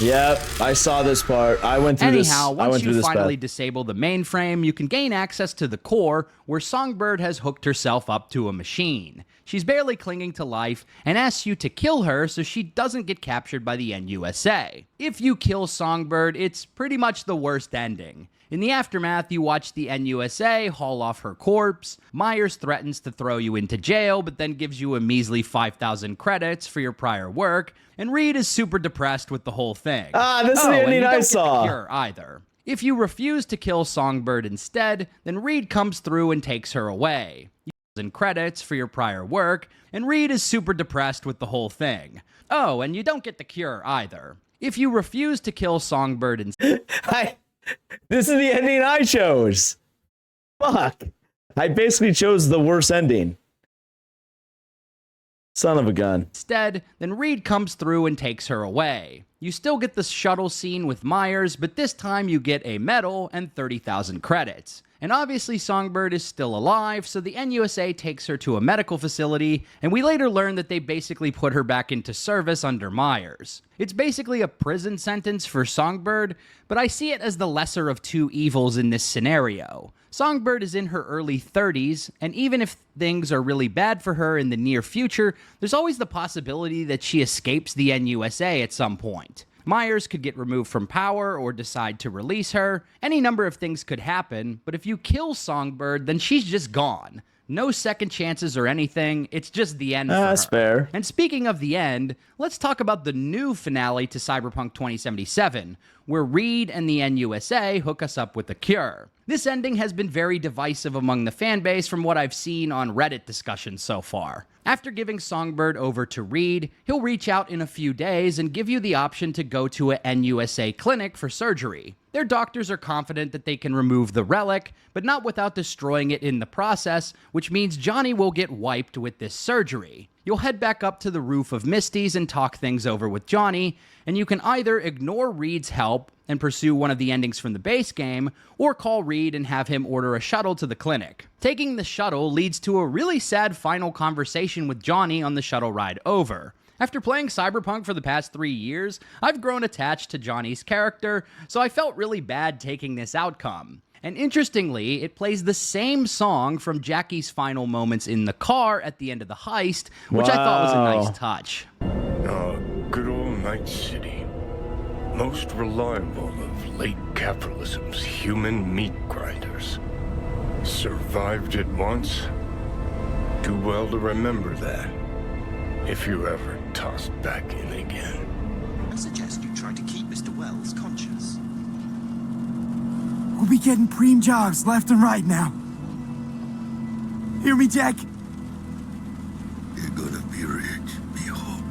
S2: Yep, I saw this part. I went through this.
S17: Anyhow, once you finally disable the mainframe, you can gain access to the core, where Songbird has hooked herself up to a machine. She's barely clinging to life and asks you to kill her so she doesn't get captured by the NUSA. If you kill Songbird, it's pretty much the worst ending. In the aftermath, you watch the NUSA haul off her corpse, Myers threatens to throw you into jail, but then gives you a measly 5,000 credits for your prior work, and Reed is super depressed with the whole thing.
S2: This is the ending I saw.
S17: The cure either. If you refuse to kill Songbird instead, then Reed comes through and takes her away. And credits for your prior work, and Reed is super depressed with the whole thing. Oh, and you don't get the cure either. If you refuse to kill Songbird instead...
S2: This is the ending I chose. Fuck. I basically chose the worst ending. Son of a gun.
S17: Instead, then Reed comes through and takes her away. You still get the shuttle scene with Myers, but this time you get a medal and 30,000 credits. And obviously Songbird is still alive, so the NUSA takes her to a medical facility, and we later learn that they basically put her back into service under Myers. It's basically a prison sentence for Songbird, but I see it as the lesser of two evils in this scenario. Songbird is in her early 30s, and even if things are really bad for her in the near future, there's always the possibility that she escapes the NUSA at some point. Myers could get removed from power or decide to release her. Any number of things could happen, but if you kill Songbird, then she's just gone. No second chances or anything, it's just the end for her.
S2: That's fair.
S17: And speaking of the end, let's talk about the new finale to Cyberpunk 2077, where Reed and the NUSA hook us up with a cure. This ending has been very divisive among the fanbase from what I've seen on Reddit discussions so far. After giving Songbird over to Reed, he'll reach out in a few days and give you the option to go to a NUSA clinic for surgery. Their doctors are confident that they can remove the relic, but not without destroying it in the process, which means Johnny will get wiped with this surgery. You'll head back up to the roof of Misty's and talk things over with Johnny, and you can either ignore Reed's help and pursue one of the endings from the base game, or call Reed and have him order a shuttle to the clinic. Taking the shuttle leads to a really sad final conversation with Johnny on the shuttle ride over. After playing Cyberpunk for the past 3 years, I've grown attached to Johnny's character, so I felt really bad taking this outcome. And interestingly, it plays the same song from Jackie's final moments in the car at the end of the heist, which I thought was a nice touch.
S15: Good old Night City. Most reliable of late capitalism's human meat grinders. Survived it once. Too well to remember that. If you're ever tossed back in again.
S18: I suggest you try to keep Mr. Wells conscious.
S19: We'll be getting preem jobs left and right now. Hear me, Jack?
S18: You're gonna be rich, mijo.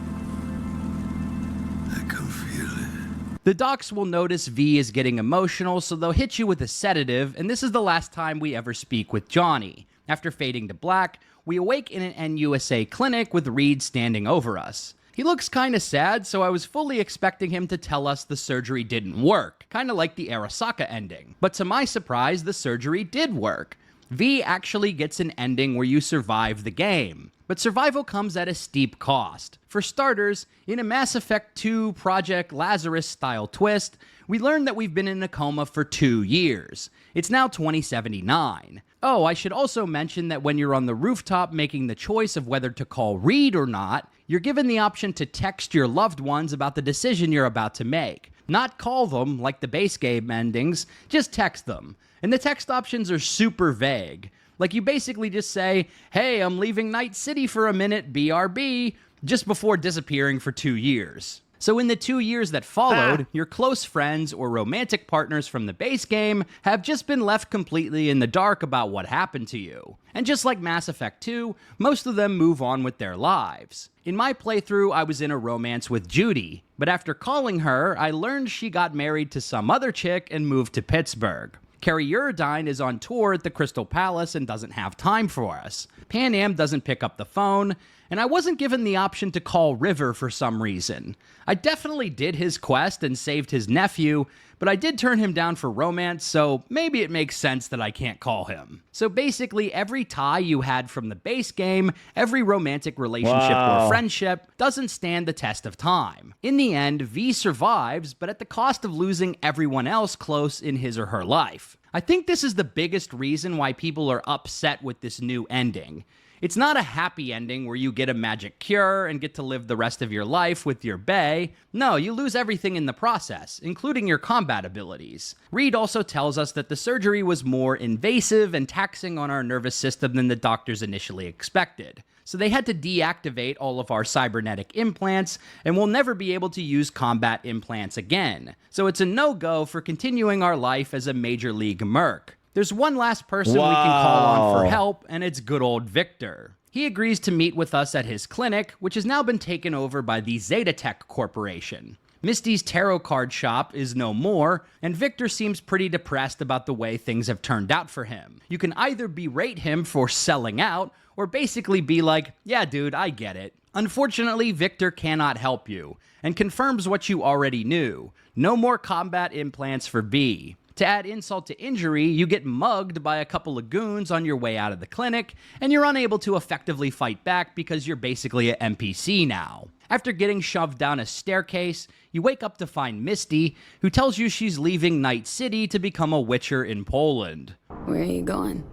S18: I can feel it.
S17: The docs will notice V is getting emotional, so they'll hit you with a sedative, and this is the last time we ever speak with Johnny. After fading to black, we awake in an NUSA clinic with Reed standing over us. He looks kinda sad, so I was fully expecting him to tell us the surgery didn't work, kinda like the Arasaka ending. But to my surprise, the surgery did work. V actually gets an ending where you survive the game. But survival comes at a steep cost. For starters, in a Mass Effect 2 Project Lazarus style twist, we learn that we've been in a coma for 2 years. It's now 2079. Oh, I should also mention that when you're on the rooftop making the choice of whether to call Reed or not, you're given the option to text your loved ones about the decision you're about to make. Not call them, like the base game endings, just text them. And the text options are super vague. Like you basically just say, hey, I'm leaving Night City for a minute, BRB, just before disappearing for 2 years. So in the 2 years that followed, your close friends or romantic partners from the base game have just been left completely in the dark about what happened to you. And just like Mass Effect 2, most of them move on with their lives. In my playthrough, I was in a romance with Judy, but after calling her, I learned she got married to some other chick and moved to Pittsburgh. Carrie Uridine is on tour at the Crystal Palace and doesn't have time for us. Pan Am doesn't pick up the phone, and I wasn't given the option to call River for some reason. I definitely did his quest and saved his nephew, but I did turn him down for romance, so maybe it makes sense that I can't call him. So basically, every tie you had from the base game, every romantic relationship or friendship, doesn't stand the test of time. In the end, V survives, but at the cost of losing everyone else close in his or her life. I think this is the biggest reason why people are upset with this new ending. It's not a happy ending where you get a magic cure and get to live the rest of your life with your bae. No, you lose everything in the process, including your combat abilities. Reed also tells us that the surgery was more invasive and taxing on our nervous system than the doctors initially expected. So they had to deactivate all of our cybernetic implants, and we'll never be able to use combat implants again. So it's a no-go for continuing our life as a Major League Merc. There's one last person we can call on for help, and it's good old Victor. He agrees to meet with us at his clinic, which has now been taken over by the Zetatech Corporation. Misty's tarot card shop is no more, and Victor seems pretty depressed about the way things have turned out for him. You can either berate him for selling out, or basically be like, yeah dude, I get it. Unfortunately, Victor cannot help you, and confirms what you already knew. No more combat implants for V. To add insult to injury, you get mugged by a couple of goons on your way out of the clinic, and you're unable to effectively fight back because you're basically an NPC now. After getting shoved down a staircase, you wake up to find Misty, who tells you she's leaving Night City to become a Witcher in Poland.
S11: Where are you going?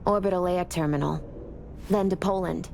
S11: Orbital Air Terminal. Then to Poland.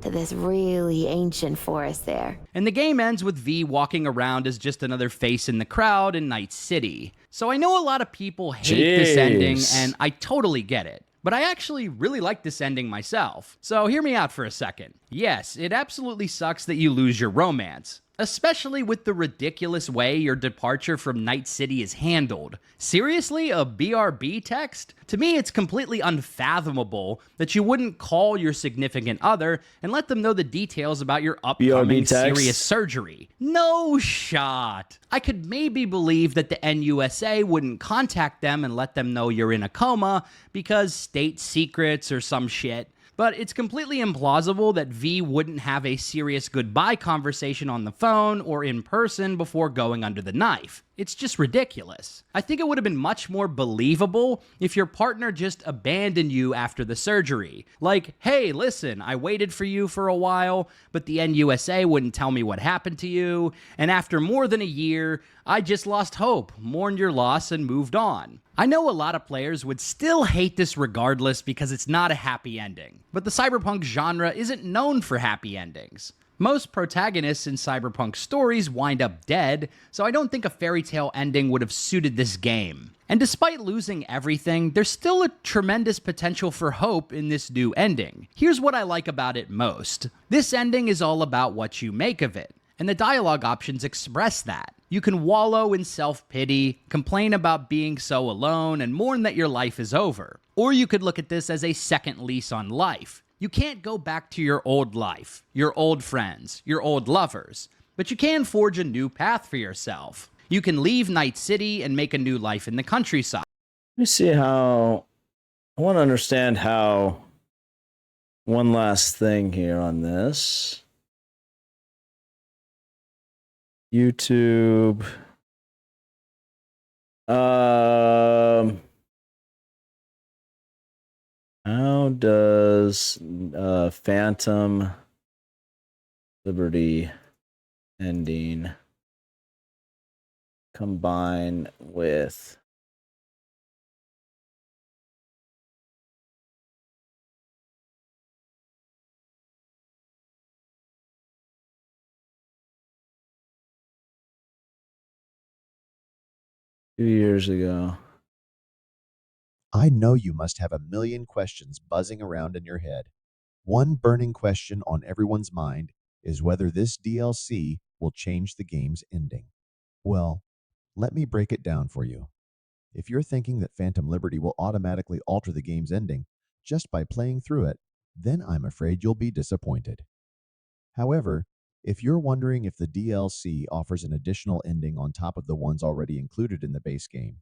S11: To this really ancient forest there.
S17: And the game ends with V walking around as just another face in the crowd in Night City. So I know a lot of people hate this ending, and I totally get it. But I actually really like this ending myself. So hear me out for a second. Yes, it absolutely sucks that you lose your romance. especially with the ridiculous way your departure from Night City is handled. Seriously, a BRB text? To me, it's completely unfathomable that you wouldn't call your significant other and let them know the details about your upcoming
S2: BRB text?
S17: serious surgery. No shot. I could maybe believe that the NUSA wouldn't contact them and let them know you're in a coma because state secrets or some shit. But it's completely implausible that V wouldn't have a serious goodbye conversation on the phone or in person before going under the knife. It's just ridiculous. I think it would have been much more believable if your partner just abandoned you after the surgery. Like, hey, listen, I waited for you for a while, but the NUSA wouldn't tell me what happened to you, and after more than a year, I just lost hope, mourned your loss, and moved on. I know a lot of players would still hate this regardless because it's not a happy ending, but the cyberpunk genre isn't known for happy endings. Most protagonists in cyberpunk stories wind up dead, so I don't think a fairy tale ending would have suited this game. And despite losing everything, there's still a tremendous potential for hope in this new ending. Here's what I like about it most. This ending is all about what you make of it, and the dialogue options express that. You can wallow in self-pity, complain about being so alone, and mourn that your life is over. Or you could look at this as a second lease on life. You can't go back to your old life, your old friends, your old lovers, but you can forge a new path for yourself. You can leave Night City and make a new life in the countryside.
S2: Let me see how... I want to understand how... One last thing here on this. YouTube. How does Phantom Liberty ending combine with years ago?
S20: I know you must have a million questions buzzing around in your head. One burning question on everyone's mind is whether this DLC will change the game's ending. Well, let me break it down for you. If you're thinking that Phantom Liberty will automatically alter the game's ending just by playing through it, then I'm afraid you'll be disappointed. However, if you're wondering if the DLC offers an additional ending on top of the ones already included in the base game,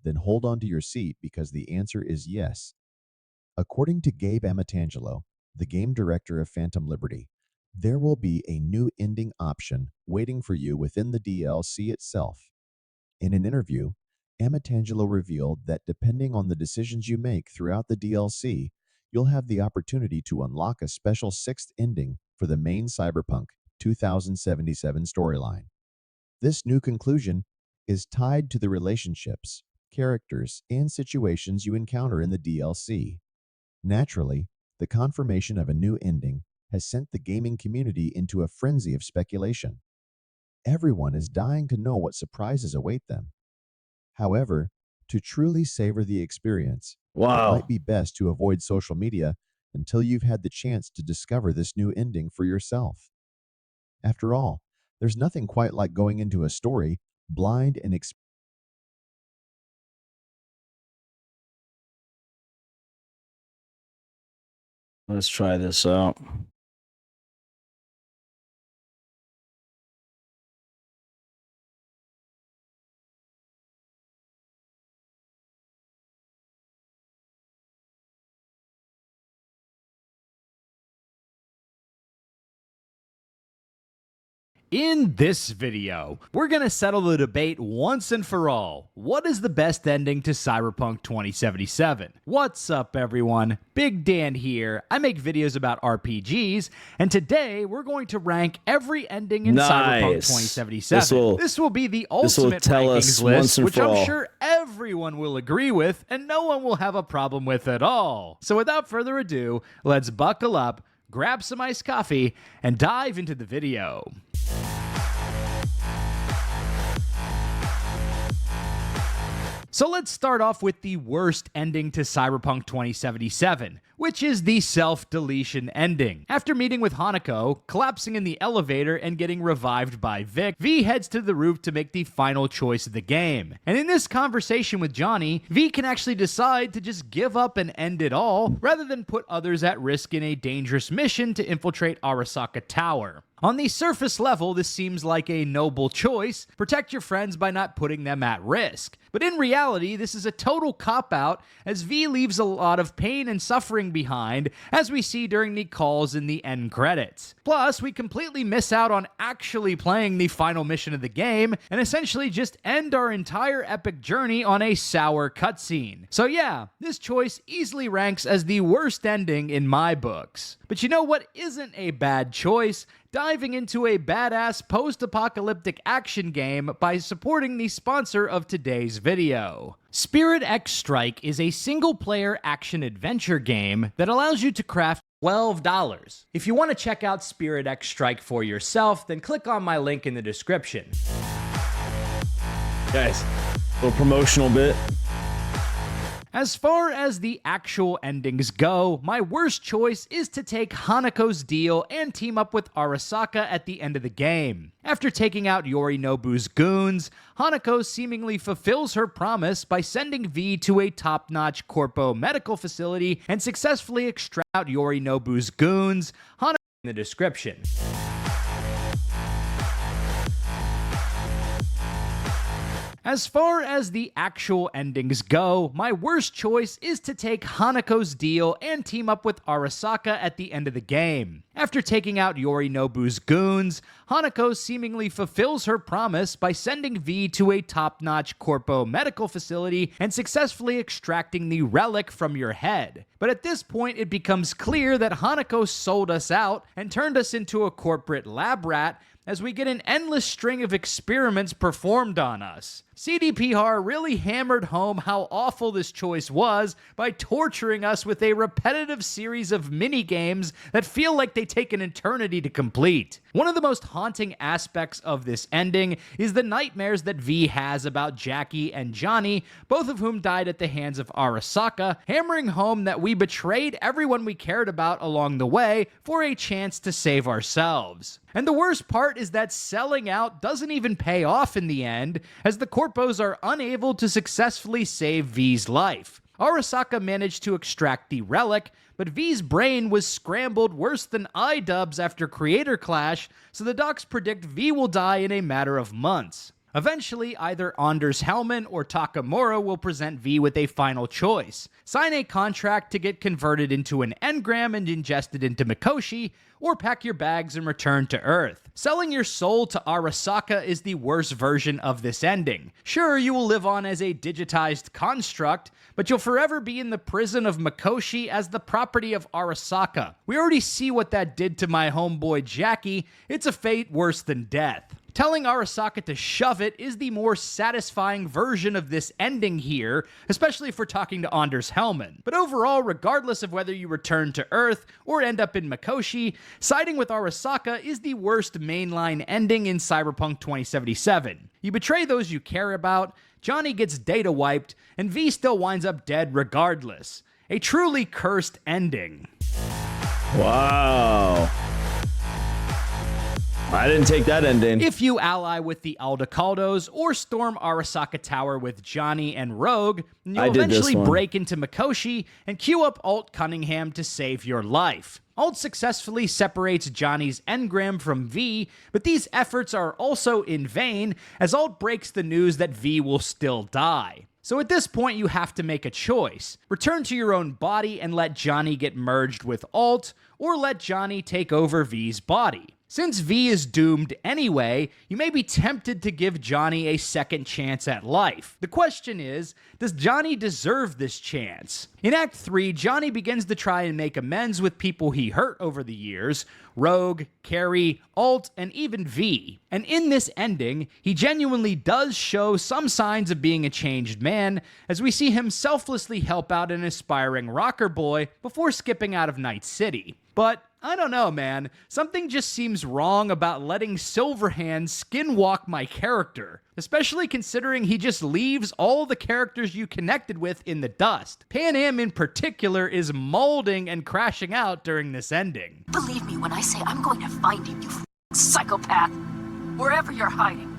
S20: then hold on to your seat because the answer is yes. According to Gabe Amatangelo, the game director of Phantom Liberty, there will be a new ending option waiting for you within the DLC itself. In an interview, Amatangelo revealed that depending on the decisions you make throughout the DLC, you'll have the opportunity to unlock a special sixth ending for the main Cyberpunk 2077 storyline. This new conclusion is tied to the relationships, characters, and situations you encounter in the DLC. Naturally, the confirmation of a new ending has sent the gaming community into a frenzy of speculation. Everyone is dying to know what surprises await them. However, to truly savor the experience, it might be best to avoid social media until you've had the chance to discover this new ending for yourself. After all, there's nothing quite like going into a story blind and
S2: Let's try this out.
S16: In this video, we're gonna settle the debate once and for all. What is the best ending to Cyberpunk 2077? What's up, everyone? Big Dan here. I make videos about RPGs, and today we're going to rank every ending in Cyberpunk 2077. This will be the ultimate rankings list, which I'm sure everyone will agree with, and no one will have a problem with at all. So without further ado, let's buckle up, grab some iced coffee, and dive into the video. So let's start off with the worst ending to Cyberpunk 2077,
S17: which is the self-deletion ending. After meeting with Hanako, collapsing in the elevator, and getting revived by Vic, V heads to the roof to make the final choice of the game. And in this conversation with Johnny, V can actually decide to just give up and end it all, rather than put others at risk in a dangerous mission to infiltrate Arasaka Tower. On the surface level, this seems like a noble choice. Protect your friends by not putting them at risk. But in reality, this is a total cop-out, as V leaves a lot of pain and suffering behind, as we see during the calls in the end credits. Plus, we completely miss out on actually playing the final mission of the game, and essentially just end our entire epic journey on a sour cutscene. So yeah, this choice easily ranks as the worst ending in my books. But you know what isn't a bad choice? Diving into a badass post-apocalyptic action game by supporting the sponsor of today's video. Spirit X Strike is a single-player action-adventure game that allows you to craft $12. If you want to check out Spirit X Strike for yourself, then click on my link in the description.
S2: Guys, little promotional bit.
S17: As far as the actual endings go, my worst choice is to take Hanako's deal and team up with Arasaka at the end of the game. After taking out Yorinobu's goons, Hanako seemingly fulfills her promise by sending V to a top-notch corpo medical facility and successfully extract out Yorinobu's goons. Hanako in the description. As far as the actual endings go, my worst choice is to take Hanako's deal and team up with Arasaka at the end of the game. After taking out Yorinobu's goons, Hanako seemingly fulfills her promise by sending V to a top-notch corpo medical facility and successfully extracting the relic from your head. But at this point, it becomes clear that Hanako sold us out and turned us into a corporate lab rat, as we get an endless string of experiments performed on us. CDPR really hammered home how awful this choice was by torturing us with a repetitive series of mini-games that feel like they take an eternity to complete. One of the most haunting aspects of this ending is the nightmares that V has about Jackie and Johnny, both of whom died at the hands of Arasaka, hammering home that we betrayed everyone we cared about along the way for a chance to save ourselves. And the worst part is that selling out doesn't even pay off in the end, as the corpos are unable to successfully save V's life. Arasaka managed to extract the relic, but V's brain was scrambled worse than iDubbbz after Creator Clash, so the docs predict V will die in a matter of months. Eventually, either Anders Hellman or Takamura will present V with a final choice. Sign a contract to get converted into an engram and ingested into Mikoshi, or pack your bags and return to Earth. Selling your soul to Arasaka is the worst version of this ending. Sure, you will live on as a digitized construct, but you'll forever be in the prison of Mikoshi as the property of Arasaka. We already see what that did to my homeboy Jackie. It's a fate worse than death. Telling Arasaka to shove it is the more satisfying version of this ending here, especially if we're talking to Anders Hellman. But overall, regardless of whether you return to Earth or end up in Mikoshi, siding with Arasaka is the worst mainline ending in Cyberpunk 2077. You betray those you care about, Johnny gets data wiped, and V still winds up dead regardless. A truly cursed ending.
S2: Wow. I didn't take that ending.
S17: If you ally with the Aldecaldos or storm Arasaka Tower with Johnny and Rogue, you'll eventually break into Mikoshi and queue up Alt Cunningham to save your life. Alt successfully separates Johnny's engram from V, but these efforts are also in vain, as Alt breaks the news that V will still die. So at this point, you have to make a choice. Return to your own body and let Johnny get merged with Alt, or let Johnny take over V's body. Since V is doomed anyway, you may be tempted to give Johnny a second chance at life. The question is, does Johnny deserve this chance? In Act 3, Johnny begins to try and make amends with people he hurt over the years, Rogue, Carrie, Alt, and even V. And in this ending, he genuinely does show some signs of being a changed man, as we see him selflessly help out an aspiring rocker boy before skipping out of Night City. But I don't know, man. Something just seems wrong about letting Silverhand skinwalk my character, especially considering he just leaves all the characters you connected with in the dust. Pan Am in particular is molding and crashing out during this ending.
S21: Believe me when I say I'm going to find you, you psychopath, wherever you're hiding.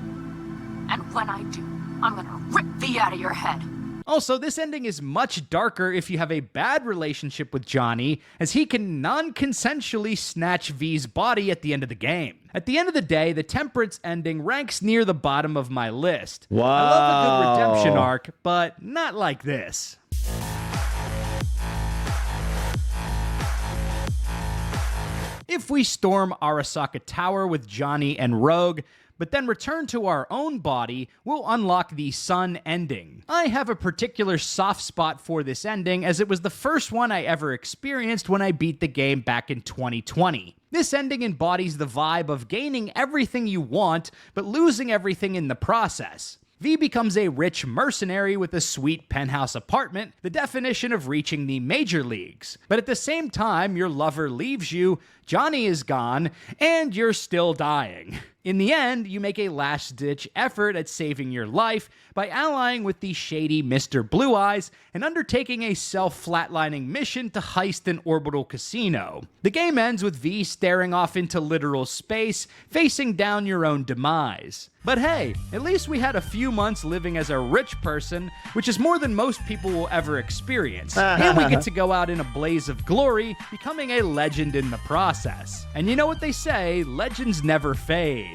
S21: And when I do, I'm gonna rip V out of your head.
S17: Also, this ending is much darker if you have a bad relationship with Johnny, as he can non-consensually snatch V's body at the end of the game. At the end of the day, the Temperance ending ranks near the bottom of my list.
S2: Wow.
S17: I love a good redemption arc, but not like this. If we storm Arasaka Tower with Johnny and Rogue, but then return to our own body, we'll unlock the Sun ending. I have a particular soft spot for this ending, as it was the first one I ever experienced when I beat the game back in 2020. This ending embodies the vibe of gaining everything you want, but losing everything in the process. V becomes a rich mercenary with a sweet penthouse apartment, the definition of reaching the major leagues. But at the same time, your lover leaves you, Johnny is gone, and you're still dying. In the end, you make a last-ditch effort at saving your life by allying with the shady Mr. Blue Eyes and undertaking a self-flatlining mission to heist an orbital casino. The game ends with V staring off into literal space, facing down your own demise. But hey, at least we had a few months living as a rich person, which is more than most people will ever experience. And we get to go out in a blaze of glory, becoming a legend in the process. And you know what they say, legends never fade.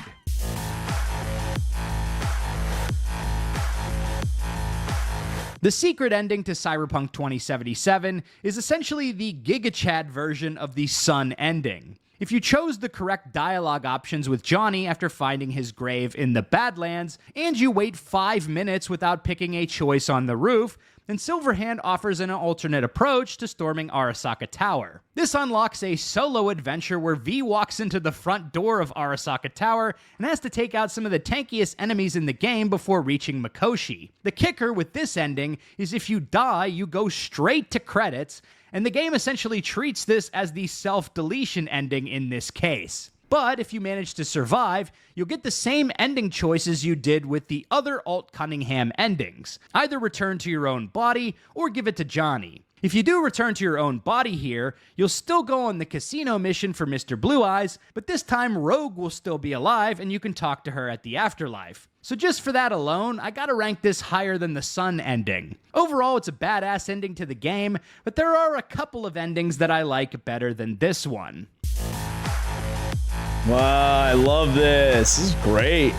S17: The secret ending to Cyberpunk 2077 is essentially the Giga Chad version of the Sun ending. If you chose the correct dialogue options with Johnny after finding his grave in the Badlands, and you wait 5 minutes without picking a choice on the roof, then Silverhand offers an alternate approach to storming Arasaka Tower. This unlocks a solo adventure where V walks into the front door of Arasaka Tower and has to take out some of the tankiest enemies in the game before reaching Mikoshi. The kicker with this ending is if you die, you go straight to credits, and the game essentially treats this as the self-deletion ending in this case. But if you manage to survive, you'll get the same ending choices you did with the other Alt Cunningham endings. Either return to your own body, or give it to Johnny. If you do return to your own body here, you'll still go on the casino mission for Mr. Blue Eyes, but this time Rogue will still be alive and you can talk to her at the afterlife. So just for that alone, I gotta rank this higher than the Sun ending. Overall, it's a badass ending to the game, but there are a couple of endings that I like better than this one.
S2: Wow, I love this. This is great.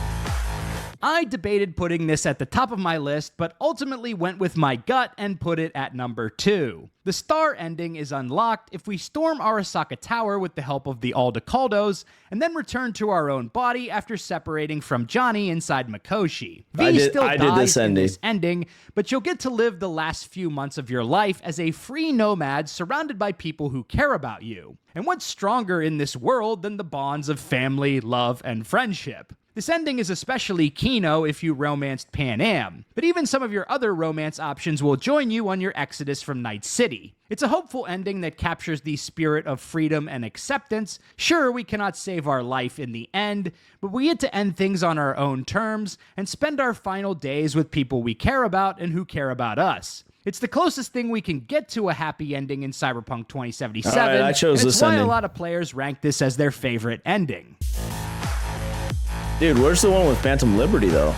S17: I debated putting this at the top of my list, but ultimately went with my gut and put it at number 2. The Star ending is unlocked if we storm Arasaka Tower with the help of the Aldecaldos, and then return to our own body after separating from Johnny inside Mikoshi. V still dies in this ending, but you'll get to live the last few months of your life as a free nomad surrounded by people who care about you. And what's stronger in this world than the bonds of family, love, and friendship? This ending is especially keno if you romanced Pan Am, but even some of your other romance options will join you on your exodus from Night City. It's a hopeful ending that captures the spirit of freedom and acceptance. Sure, we cannot save our life in the end, but we get to end things on our own terms and spend our final days with people we care about and who care about us. It's the closest thing we can get to a happy ending in Cyberpunk 2077,
S2: All right, I chose
S17: and it's
S2: this
S17: why
S2: ending.
S17: a lot of players rank this as their favorite ending.
S2: Dude, where's the one with Phantom Liberty, though?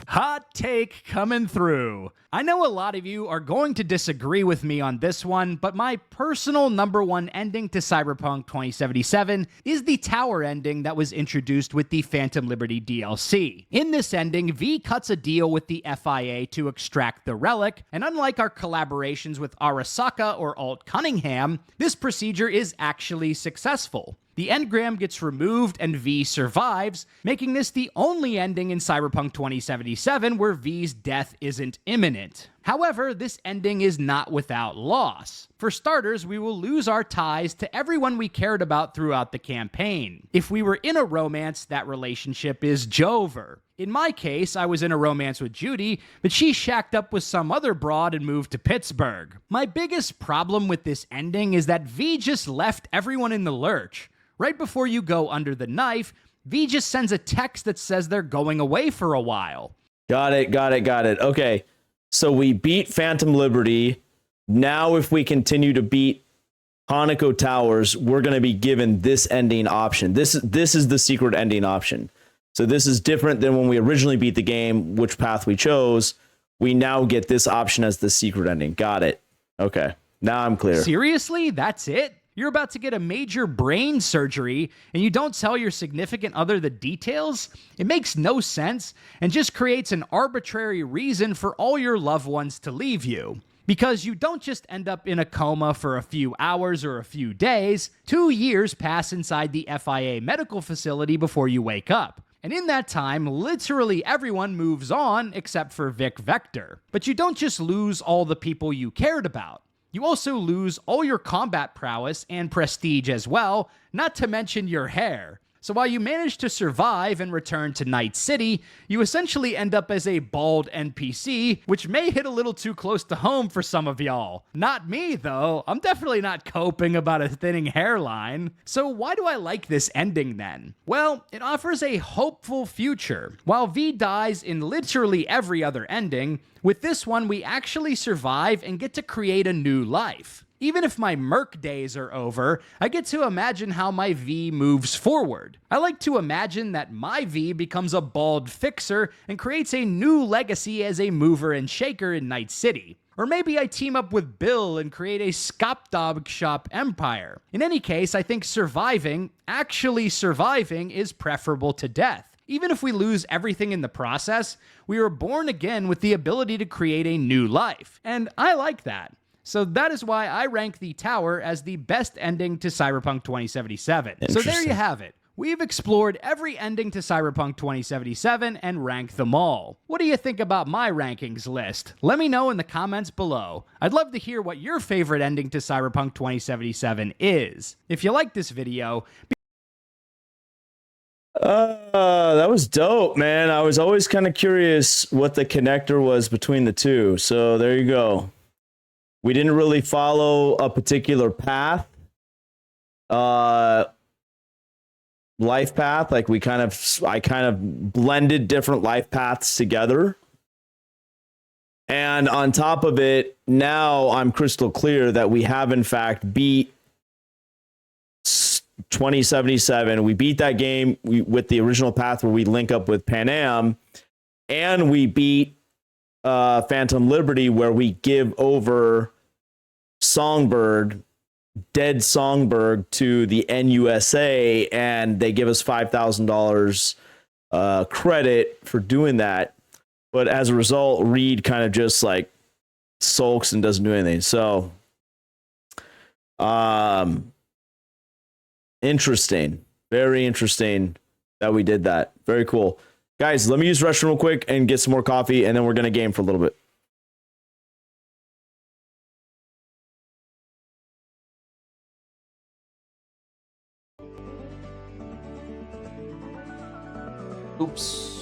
S17: Hot take coming through. I know a lot of you are going to disagree with me on this one, but my personal number one ending to Cyberpunk 2077 is the tower ending that was introduced with the Phantom Liberty DLC. In this ending, V cuts a deal with the FIA to extract the relic, and unlike our collaborations with Arasaka or Alt Cunningham, this procedure is actually successful. The engram gets removed and V survives, making this the only ending in Cyberpunk 2077 where V's death isn't imminent. However, this ending is not without loss. For starters, we will lose our ties to everyone we cared about throughout the campaign. If we were in a romance, that relationship is Jover. In my case, I was in a romance with Judy, but she shacked up with some other broad and moved to Pittsburgh. My biggest problem with this ending is that V just left everyone in the lurch. Right before you go under the knife, V just sends a text that says they're going away for a while.
S2: Got it. Okay, so we beat Phantom Liberty. Now if we continue to beat Hanako Towers, we're going to be given this ending option. This is the secret ending option. So this is different than when we originally beat the game, which path we chose. We now get this option as the secret ending. Got it. Okay, now I'm clear.
S17: Seriously? That's it? You're about to get a major brain surgery and you don't tell your significant other the details? It makes no sense and just creates an arbitrary reason for all your loved ones to leave you. Because you don't just end up in a coma for a few hours or a few days. 2 years pass inside the FIA medical facility before you wake up. And in that time, literally everyone moves on except for Vic Vector. But you don't just lose all the people you cared about. You also lose all your combat prowess and prestige as well, not to mention your hair. So while you manage to survive and return to Night City, you essentially end up as a bald NPC, which may hit a little too close to home for some of y'all. Not me, though. I'm definitely not coping about a thinning hairline. So why do I like this ending then? Well, it offers a hopeful future. While V dies in literally every other ending, with this one we actually survive and get to create a new life. Even if my Merc days are over, I get to imagine how my V moves forward. I like to imagine that my V becomes a bald fixer and creates a new legacy as a mover and shaker in Night City. Or maybe I team up with Bill and create a Skopdog Shop empire. In any case, I think actually surviving, is preferable to death. Even if we lose everything in the process, we are born again with the ability to create a new life. And I like that. So that is why I rank The Tower as the best ending to Cyberpunk 2077. So there you have it. We've explored every ending to Cyberpunk 2077 and ranked them all. What do you think about my rankings list? Let me know in the comments below. I'd love to hear what your favorite ending to Cyberpunk 2077 is. If you like this video...
S2: That was dope, man. I was always kind of curious what the connector was between the two. So there you go. We didn't really follow a particular path, life path. Like I kind of blended different life paths together. And on top of it, now I'm crystal clear that we have in fact beat 2077. We beat that game with the original path where we link up with Pan Am, and we beat Phantom Liberty, where we give over dead Songbird to the NUSA, and they give us $5,000 credit for doing that. But as a result, Reed kind of just like sulks and doesn't do anything. So, interesting, very interesting that we did that. Very cool. Guys, let me use the restroom real quick and get some more coffee, and then we're going to game for a little bit. Oops.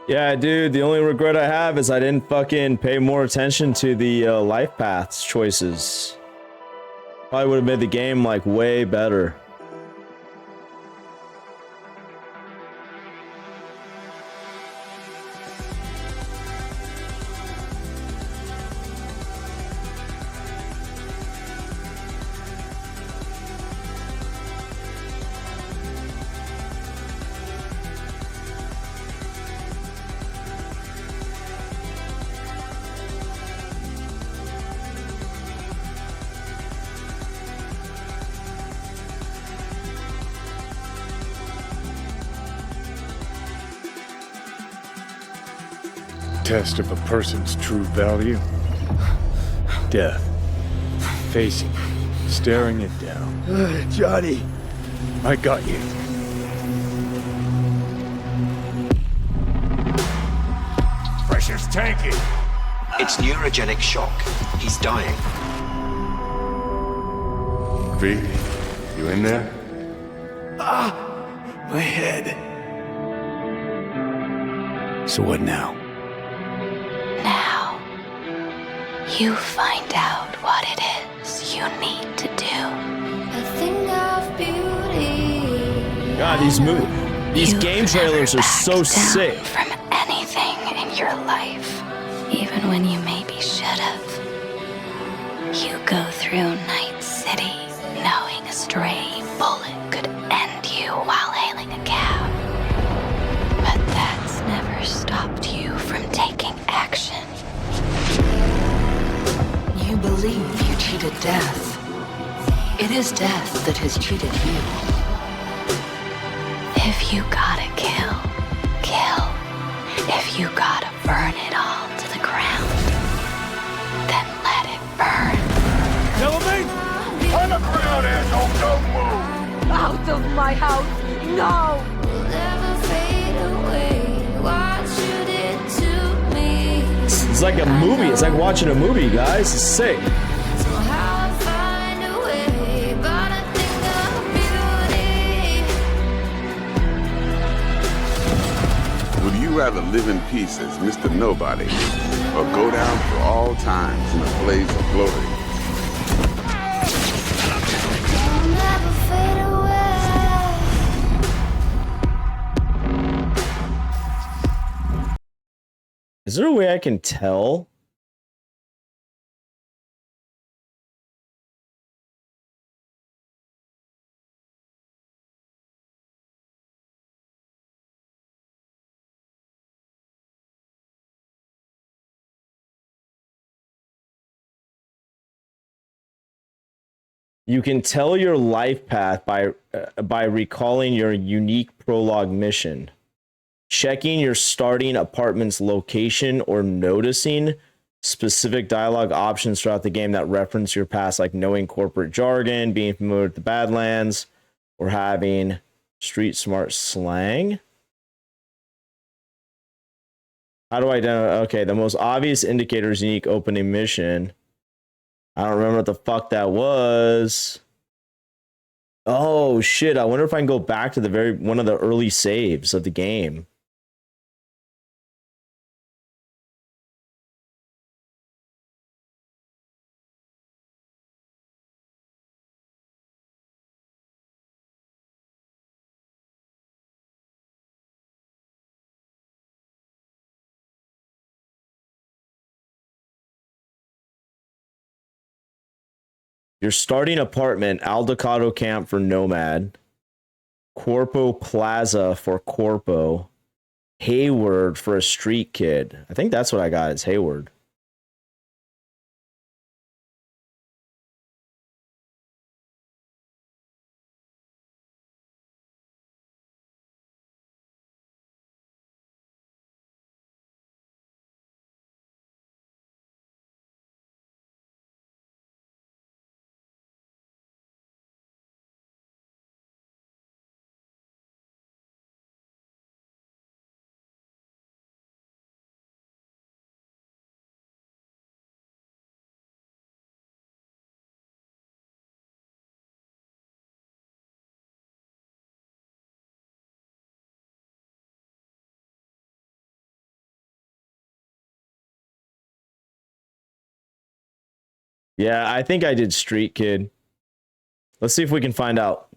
S2: Yeah, dude, the only regret I have is I didn't fucking pay more attention to the life paths choices. Probably would have made the game, like, way better.
S6: Test of a person's true value. Death. Facing it, staring it down.
S8: Johnny!
S6: I got you.
S15: Pressure's tanking.
S18: It's neurogenic shock. He's dying.
S15: V, you in there?
S8: My head. So what now?
S21: Now, you find out what it is you need to do. A thing of beauty.
S2: God, these game trailers are so sick.
S21: From anything in your life, even when you maybe should have. You go through Night City knowing a stray bullet could end you while hailing a cab. But that's never stopped you from taking action.
S13: You believe you cheated death. It is death that has cheated you.
S21: If you gotta kill, kill. If you gotta burn it all to the ground, then let it burn.
S15: Kill me? On the ground, asshole, don't move!
S21: Out of my house, no!
S2: It's like a movie. It's like watching a movie, guys. It's sick.
S1: Would you rather live in peace as Mr. Nobody or go down for all times in a blaze of glory?
S2: Is there a way I can tell? You can tell your life path by recalling your unique prologue mission, checking your starting apartment's location, or noticing specific dialogue options throughout the game that reference your past, like knowing corporate jargon, being familiar with the Badlands, or having street smart slang. How do I identify? Okay, the most obvious indicator is unique opening mission. I don't remember what the fuck that was. Oh shit, I wonder if I can go back to one of the early saves of the game. Your starting apartment, Aldecado Camp for Nomad, Corpo Plaza for Corpo, Hayward for a street kid. I think that's what I got, is Hayward. Yeah, I think I did Street Kid. Let's see if we can find out.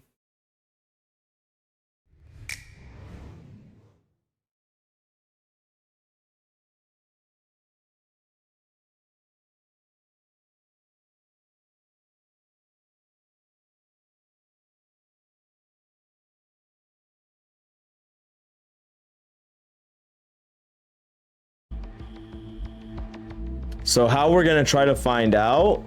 S2: So how we're gonna try to find out?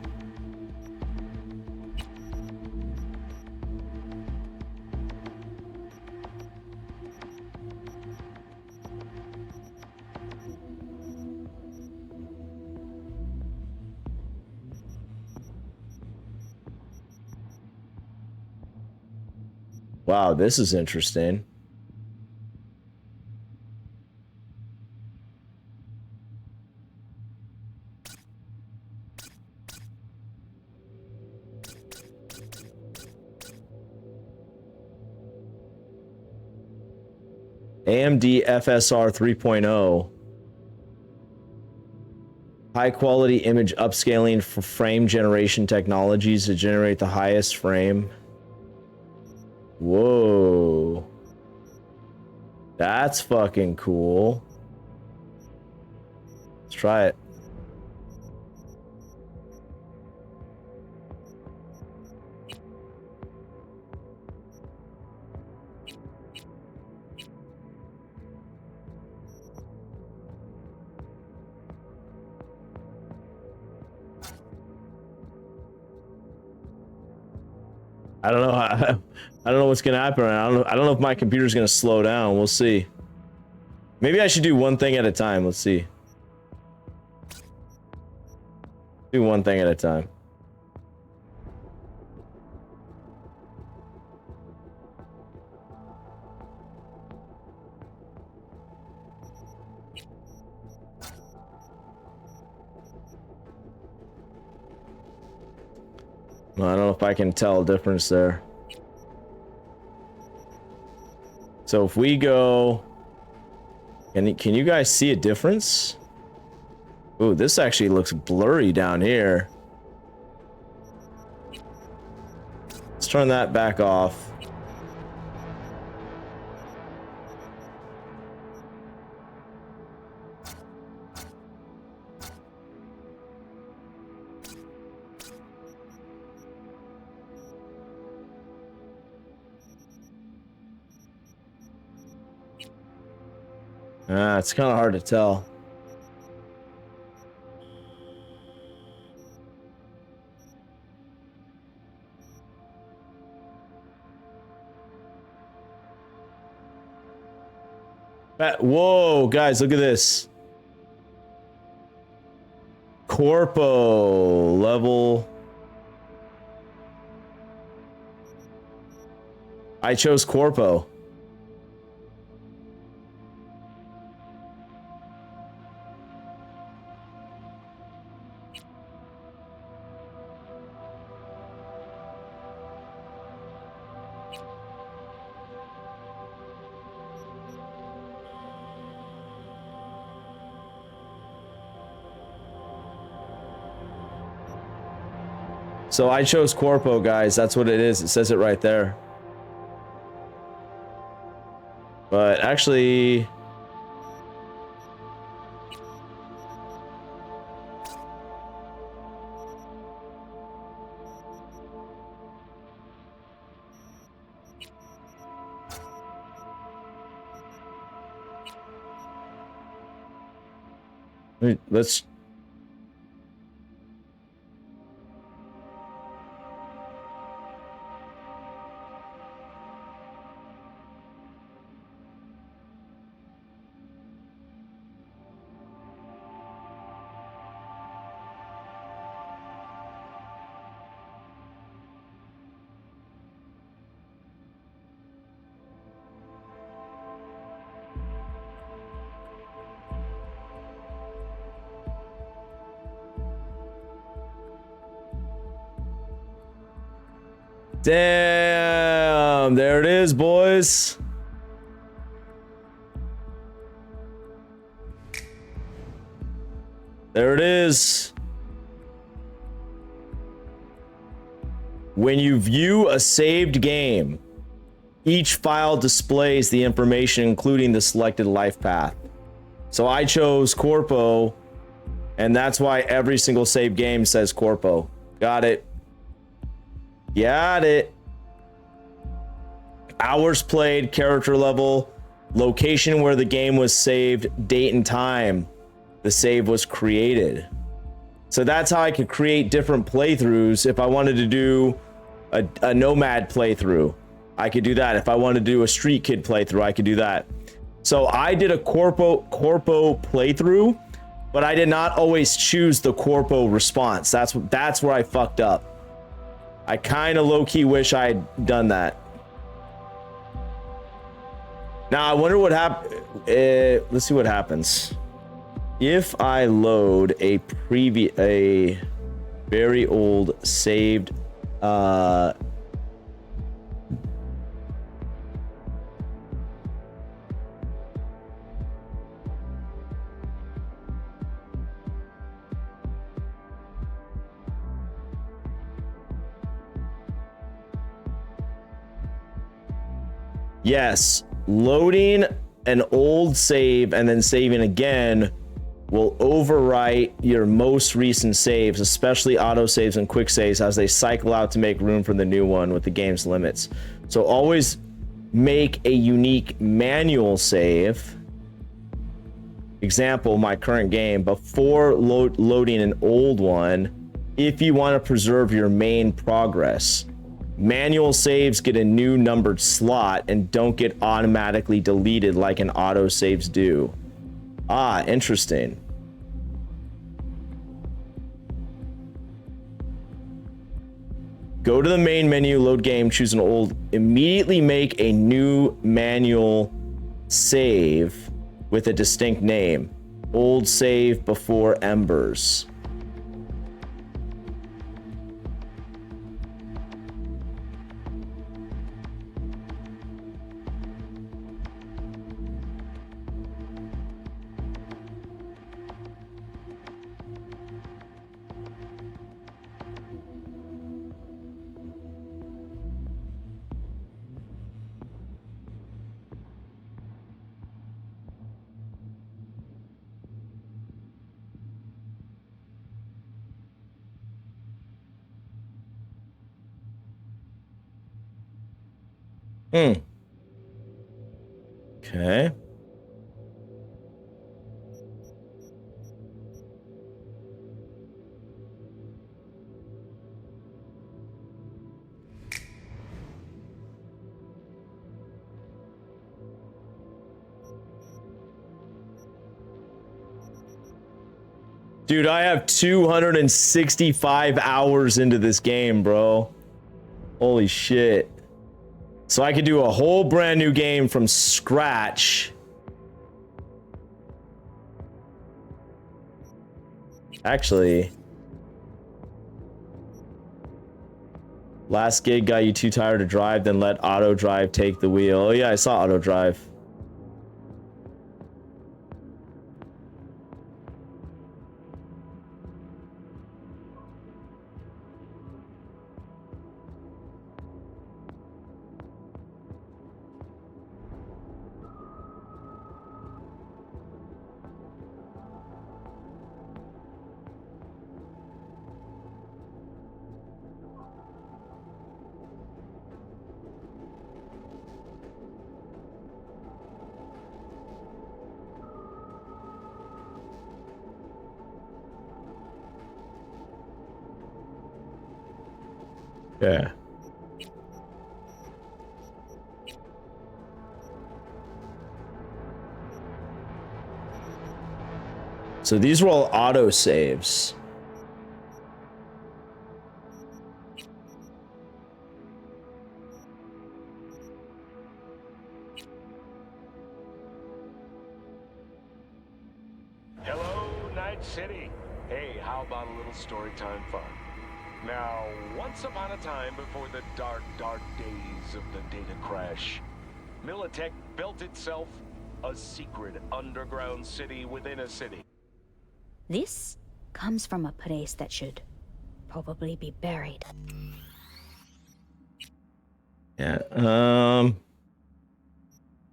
S2: Wow, this is interesting. AMD FSR 3.0. High quality image upscaling for frame generation technologies to generate the highest frame. Whoa. That's fucking cool. Let's try it. I don't know how, I don't know what's gonna happen. I don't know if my computer's gonna slow down. We'll see. Maybe I should do one thing at a time. Let's see. Do one thing at a time. I don't know if I can tell a difference there. So if we go, can you guys see a difference? Ooh, this actually looks blurry down here. Let's turn that back off. It's kind of hard to tell. Whoa, guys, look at this. Corpo level. I chose Corpo. So I chose Corpo, guys. That's what it is. It says it right there. But actually... let's... Damn, there it is, boys. There it is. When you view a saved game, each file displays the information, including the selected life path. So I chose Corpo, and that's why every single save game says Corpo. Got it. Got it. Hours played, character level, location where the game was saved, date and time the save was created. So that's how I could create different playthroughs. If I wanted to do a Nomad playthrough, I could do that. If I wanted to do a Street Kid playthrough, I could do that. So I did a Corpo playthrough, but I did not always choose the Corpo response. That's where I fucked up. I kind of low-key wish I had done that. Now I wonder what happens. Let's see what happens if I load a very old saved. Yes, loading an old save and then saving again will overwrite your most recent saves, especially auto saves and quick saves, as they cycle out to make room for the new one with the game's limits. So always make a unique manual save. Example, my current game, before loading an old one, if you want to preserve your main progress. Manual saves get a new numbered slot and don't get automatically deleted like an auto saves do. Ah, interesting. Go to the main menu, load game, choose an old, immediately make a new manual save with a distinct name. Old save before Embers. Okay. Dude, I have 265 hours into this game, bro. Holy shit. So I could do a whole brand new game from scratch. Actually, last gig got you too tired to drive, then let auto drive take the wheel. Oh yeah, I saw auto drive. Yeah. So these were all auto saves.
S9: Hello, Night City. Hey, how about a little story time fun? Now, once upon a time before the dark, dark days of the data crash, Militech built itself a secret underground city within a city.
S22: This comes from a place that should probably be buried.
S2: Yeah.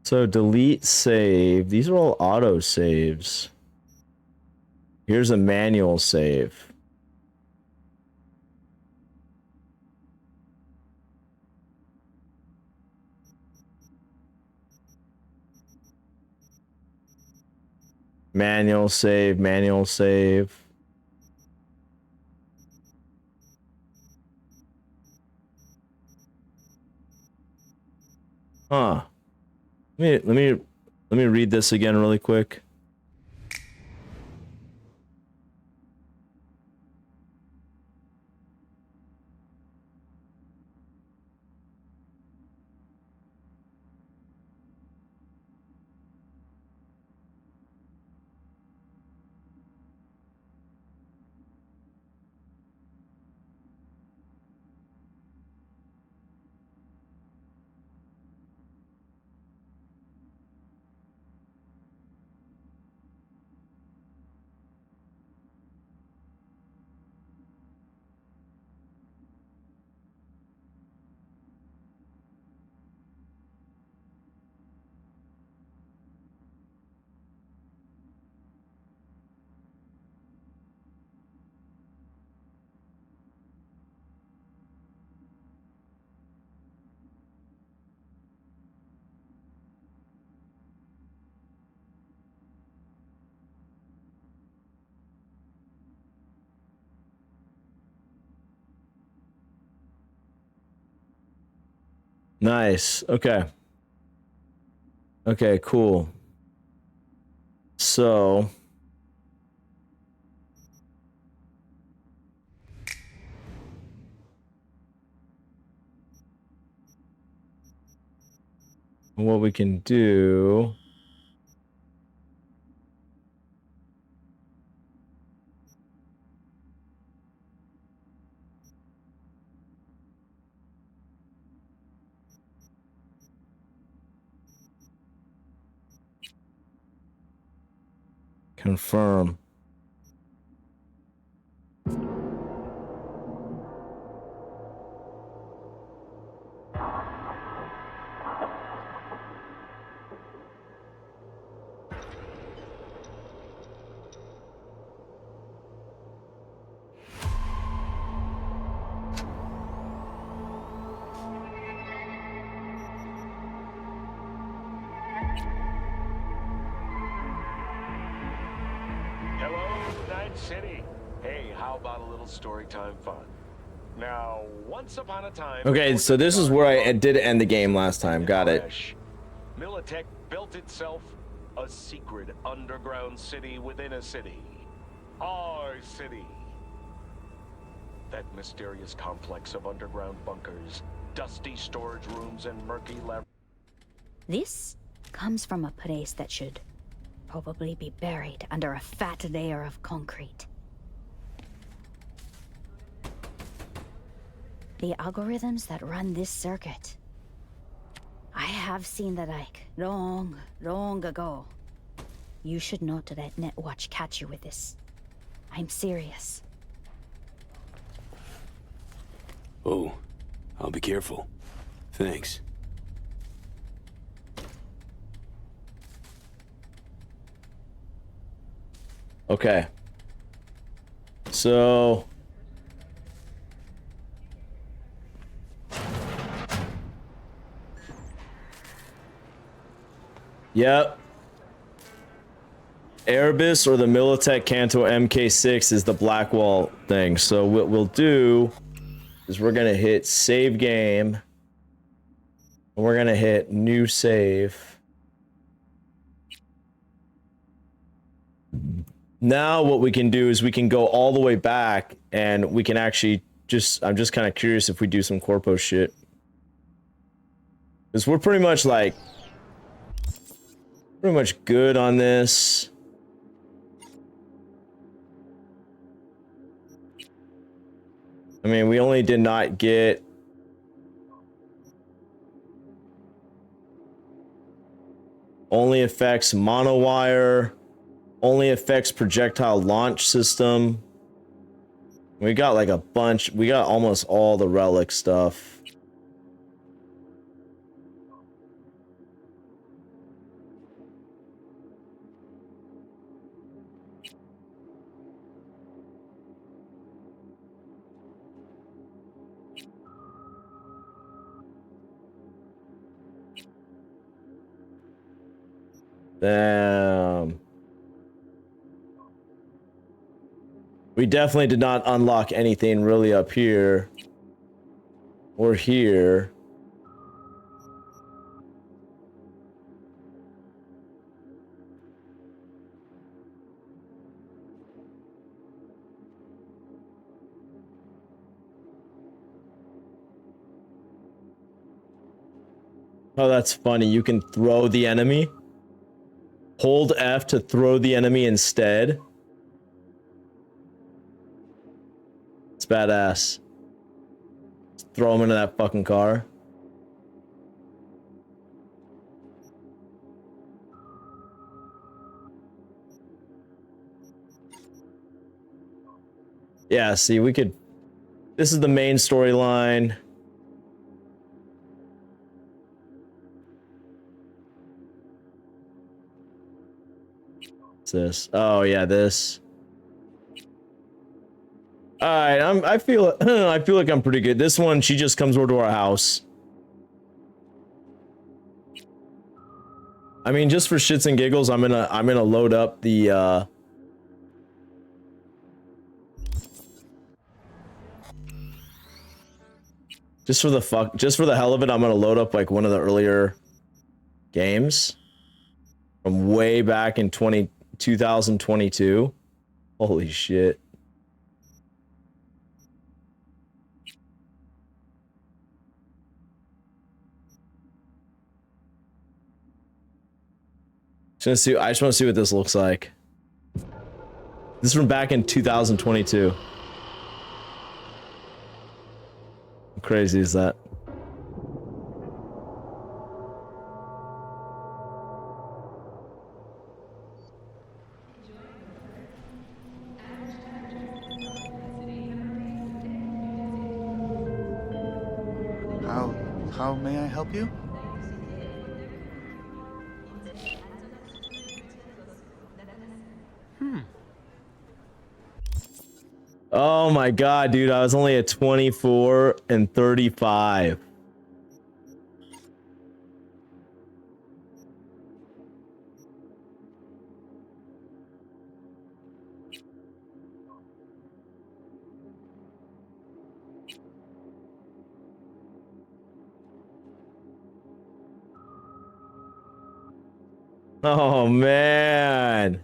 S2: So delete save. These are all auto saves. Here's a manual save. Manual save, manual save. Huh. Let me read this again really quick. Nice. Okay. Okay, cool. So what we can do confirm.
S9: Hello, Night City. Hey, how about a little story time fun? Now, once upon a time...
S2: Okay, so this is where I did end the game last time. Got it.
S9: Militech built itself a secret underground city within a city. Our city. That mysterious complex of underground bunkers, dusty storage rooms, and murky lab...
S7: This comes from a place that should probably be buried under a fat layer of concrete. The algorithms that run this circuit, I have seen the like long, long ago. You should not let Netwatch catch you with this. I'm serious.
S22: Oh, I'll be careful. Thanks.
S2: Okay. So yep. Erebus or the Militech Canto MK6 is the Blackwall thing. So what we'll do is we're gonna hit save game. And we're gonna hit new save. Now what we can do is we can go all the way back and we can actually just, I'm just kind of curious if we do some corpo shit. Because we're pretty much like, pretty much good on this. I mean, we only did not get only affects monowire, only affects projectile launch system. We got like a bunch, we got almost all the relic stuff. Damn. We definitely did not unlock anything really up here. Or here. Oh, that's funny. You can throw the enemy. Hold F to throw the enemy instead. It's badass. Just throw him into that fucking car. Yeah, see, we could... This is the main storyline. What's this? Oh, yeah, this. Alright, I feel I feel like I'm pretty good. This one, she just comes over to our house. I mean, just for shits and giggles, I'm gonna load up the just for the hell of it, I'm gonna load up like one of the earlier games from way back in 2022. Holy shit. I just want to see what this looks like. This is from back in 2022. How crazy is that?
S3: How may I help you?
S2: Oh my god, dude, I was only at 24 and 35. Oh man.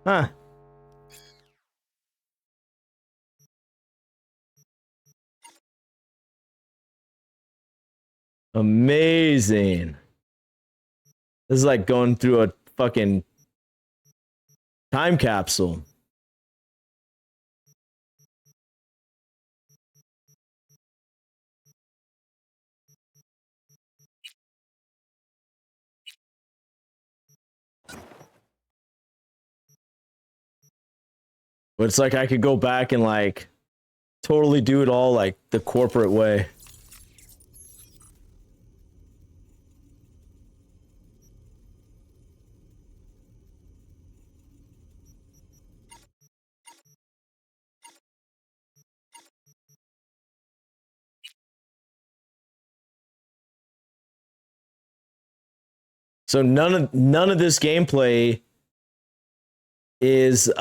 S2: Huh. Amazing. This is like going through a fucking time capsule. But it's like I could go back and like totally do it all like the corporate way. So none of this gameplay is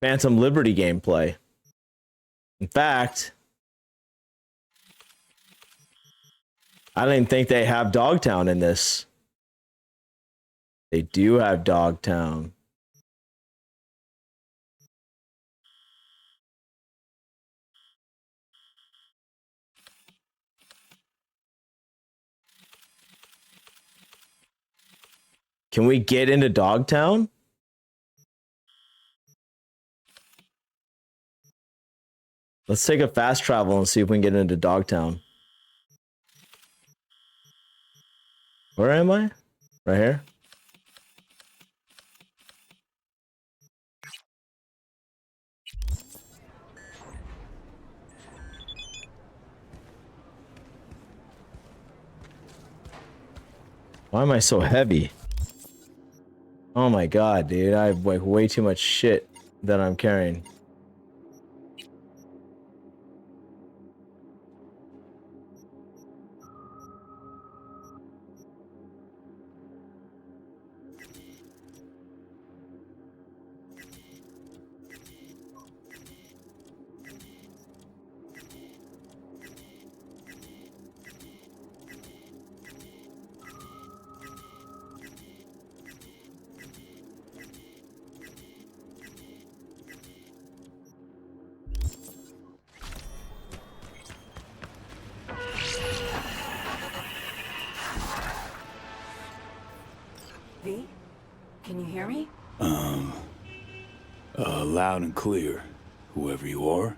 S2: Phantom Liberty gameplay. In fact, I didn't think they have Dogtown in this. They do have Dogtown. Can we get into Dogtown? Let's take a fast travel and see if we can get into Dogtown. Where am I? Right here? Why am I so heavy? Oh my god, dude. I have like way too much shit that I'm carrying.
S3: V? Can you hear me?
S22: Loud and clear, whoever you are.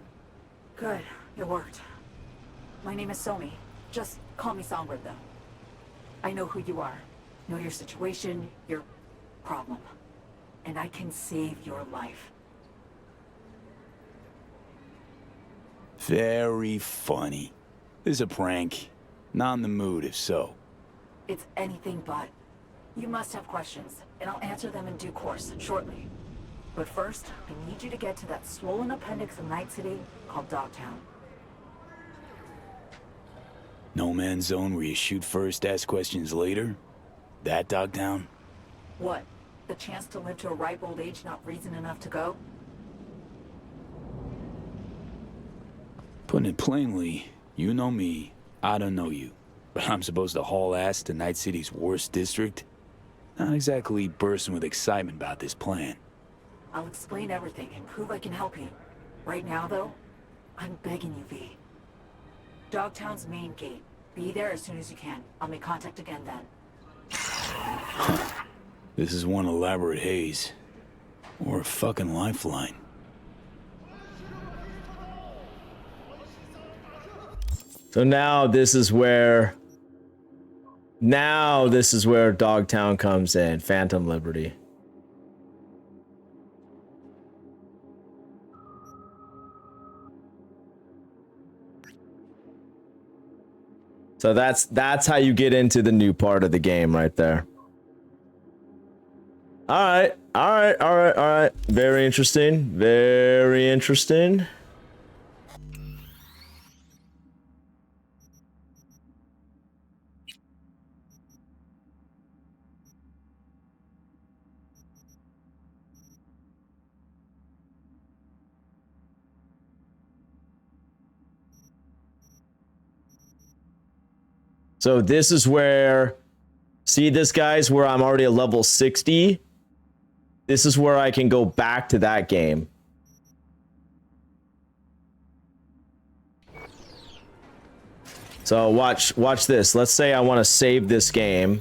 S3: Good. It worked. My name is Somi. Just call me Songbird, though. I know who you are. Know your situation, your problem. And I can save your life.
S22: Very funny. This is a prank. Not in the mood, if so.
S3: It's anything but. You must have questions, and I'll answer them in due course, shortly. But first, I need you to get to that swollen appendix of Night City called Dogtown.
S22: No man's zone where you shoot first, ask questions later? That Dogtown?
S3: What? The chance to live to a ripe old age, not reason enough to go?
S22: Putting it plainly, you know me, I don't know you. But I'm supposed to haul ass to Night City's worst district? Not exactly bursting with excitement about this plan.
S3: I'll explain everything and prove I can help you. Right now, though, I'm begging you, V. Dogtown's main gate. Be there as soon as you can. I'll make contact again then.
S22: This is one elaborate haze. Or a fucking lifeline.
S2: So now this is where Dogtown comes in. Phantom Liberty. So that's how you get into the new part of the game right there. All right. Very interesting. Very interesting. So this is where, see this guys, where I'm already a level 60. This is where I can go back to that game. So watch this. Let's say I want to save this game.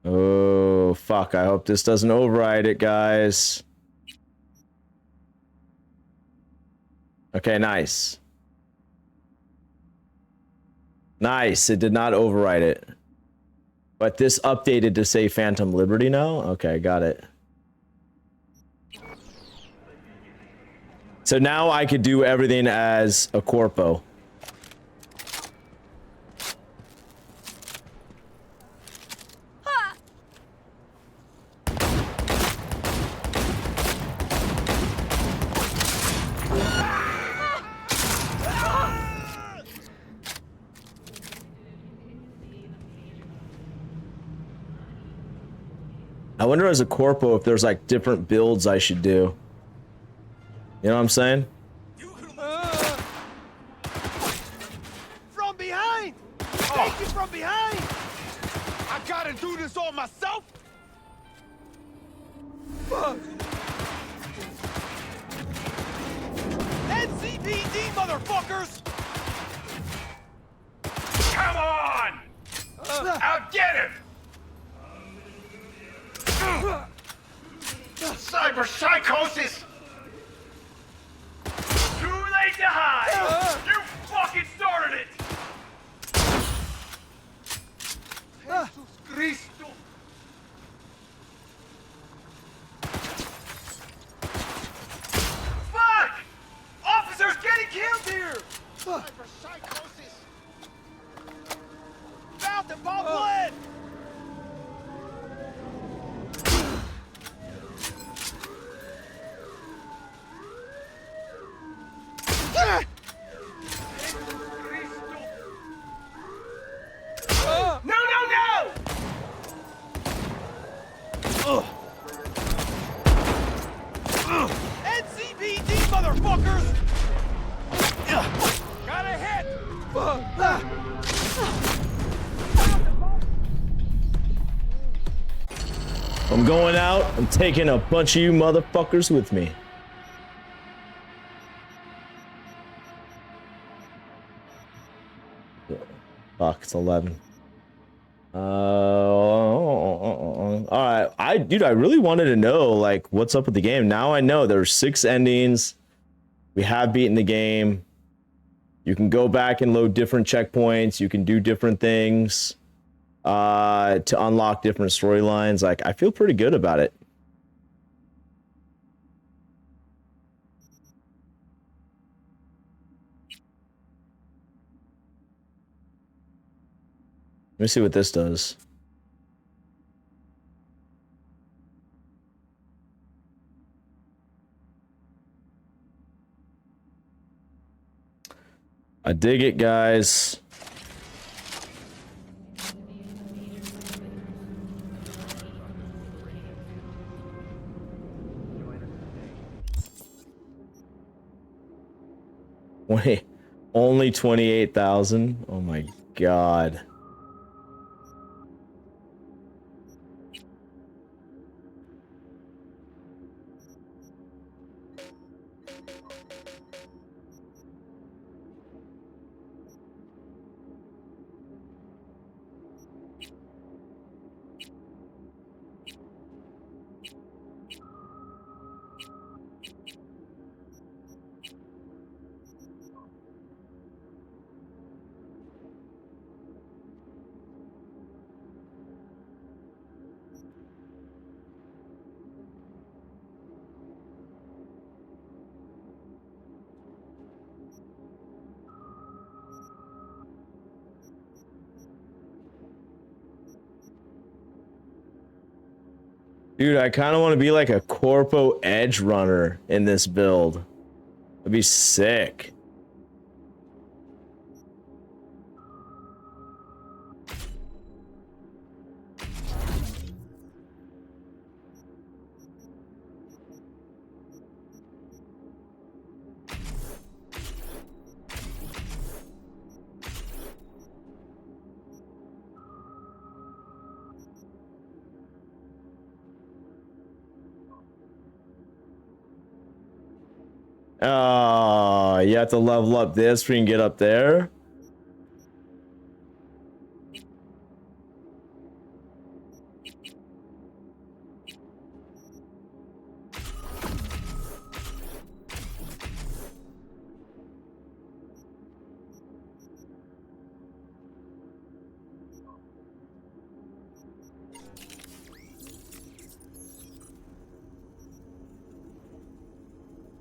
S2: Oh, fuck. I hope this doesn't override it, guys. Okay, nice. Nice, it did not overwrite it. But this updated to say Phantom Liberty now? Okay, got it. So now I could do everything as a corpo. I wonder as a corpo if there's like different builds I should do. You know what I'm saying?
S4: From behind! Take it from behind! I gotta do this all myself? Fuck! NCPD, motherfuckers!
S9: Come on! I'll get him! Cyber psychosis! Too late to hide! You fucking started it! Jesus Cristo! Fuck! Officers getting killed!
S4: NCPD, motherfuckers! Got a hit!
S2: I'm going out. I'm taking a bunch of you motherfuckers with me. Fuck, it's 11. All right. Dude, I really wanted to know, like, what's up with the game. Now I know there's 6 endings. We have beaten the game. You can go back and load different checkpoints. You can do different things to unlock different storylines. Like, I feel pretty good about it. Let me see what this does. I dig it, guys. Wait, only 28,000? Oh my god. Dude, I kind of want to be like a Corpo Edge runner in this build. That'd be sick. Oh, you have to level up this for you can get up there.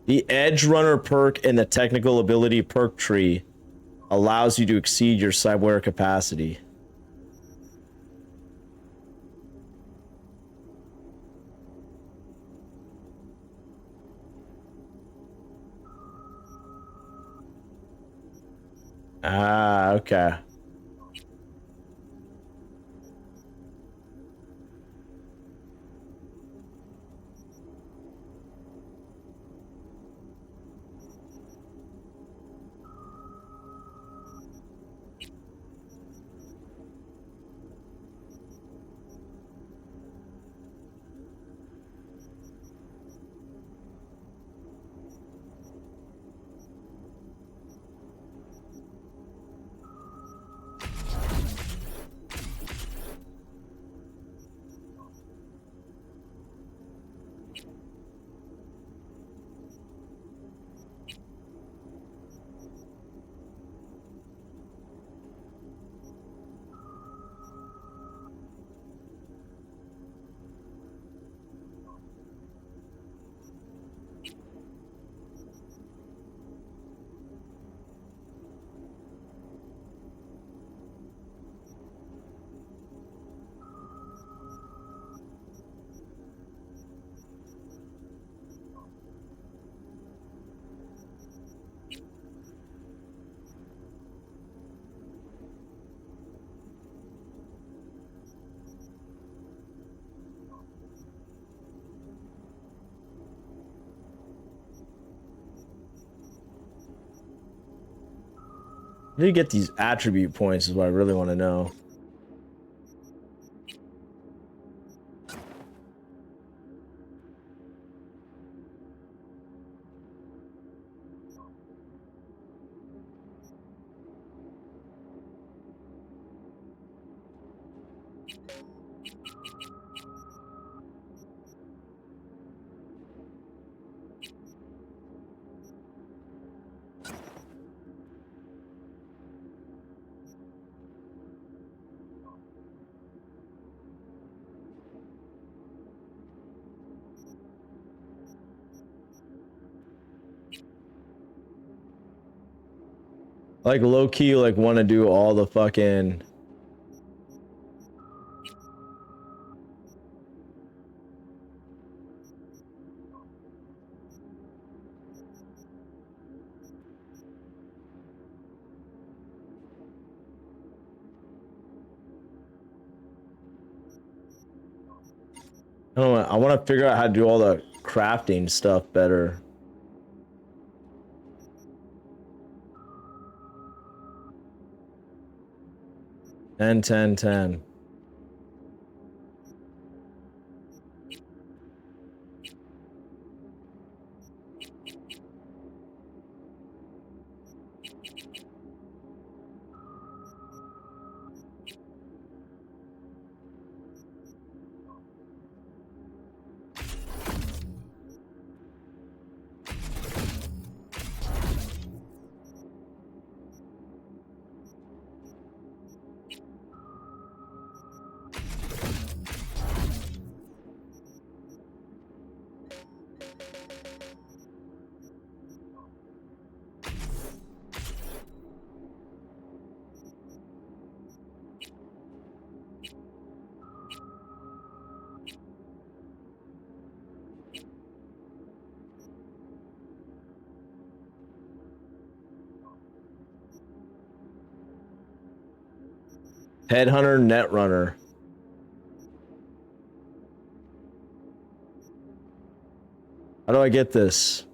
S2: The Edge Runner perk in the technical ability perk tree allows you to exceed your cyberware capacity. Ah, okay. How do you get these attribute points is what I really want to know. Like low key, like want to do all the fucking. I don't know. I want to figure out how to do all the crafting stuff better. 10, 10, 10. Headhunter, Netrunner. How do I get this?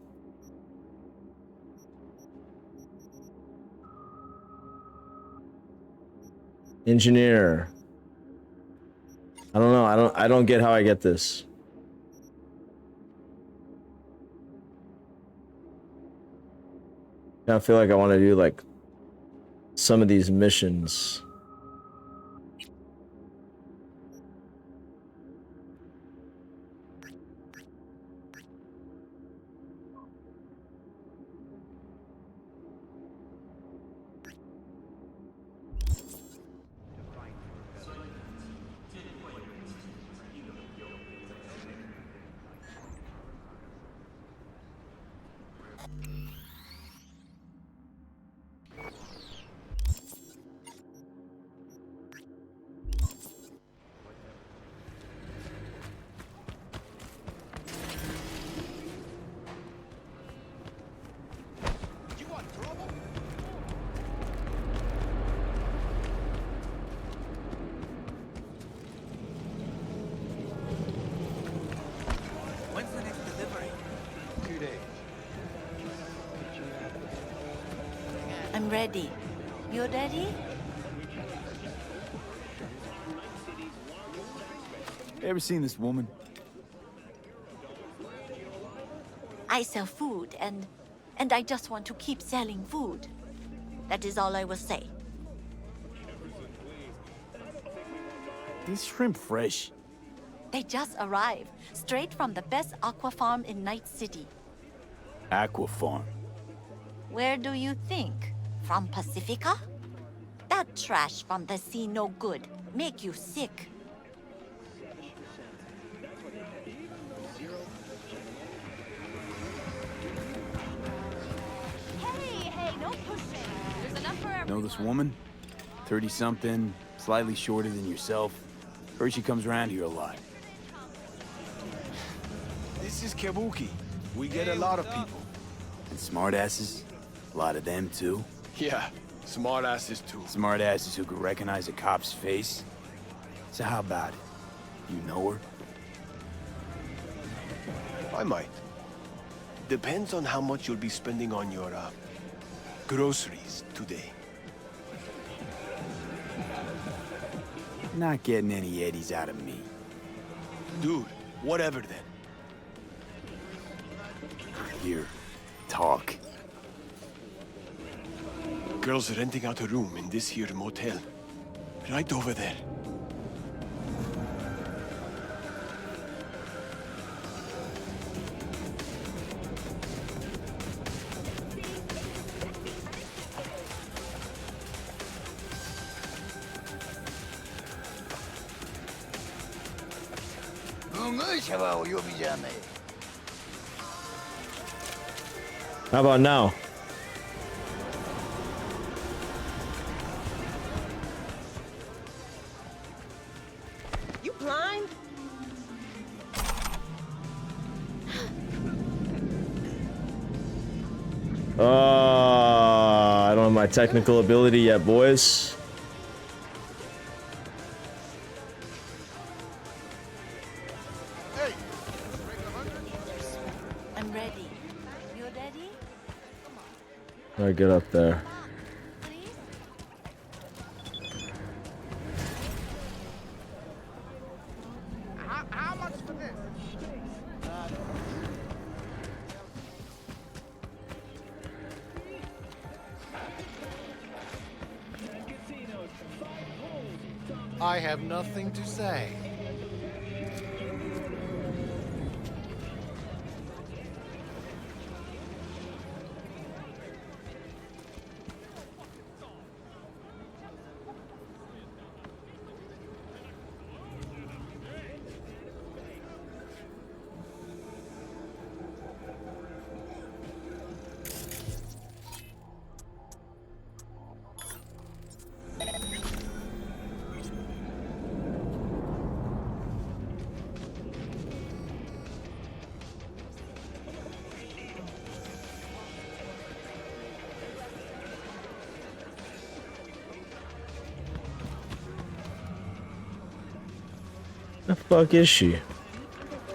S2: Engineer. I don't know. I don't get how I get this. I feel like I want to do like some of these missions.
S18: When's the next delivery? 2 days.
S21: I'm ready. You ready?
S22: Ever seen this woman?
S21: I sell food and I just want to keep selling food. That is all I will say.
S22: These shrimp fresh.
S21: They just arrived, straight from the best aqua farm in Night City.
S22: Aqua farm.
S21: Where do you think? From Pacifica? That trash from the sea no good. Make you sick. Hey, no pushing. There's enough for everyone.
S22: Know this woman? 30-something, slightly shorter than yourself. Heard she comes around here a lot.
S4: This is Kabuki. We get a lot of people.
S22: And smartasses? A lot of them, too.
S4: Yeah, smart asses too.
S22: Smartasses who could recognize a cop's face. So how about it? You know her?
S4: I might. Depends on how much you'll be spending on your groceries today.
S22: Not getting any eddies out of me.
S18: Dude, whatever then.
S22: Here, talk.
S18: Girls are renting out a room in this here motel. Right over there.
S2: How about now?
S12: You blind?
S2: I don't have my technical ability yet, boys.
S12: I'm ready. You ready?
S2: I get up there.
S4: How much for this?
S14: I have nothing to say.
S2: The fuck is she?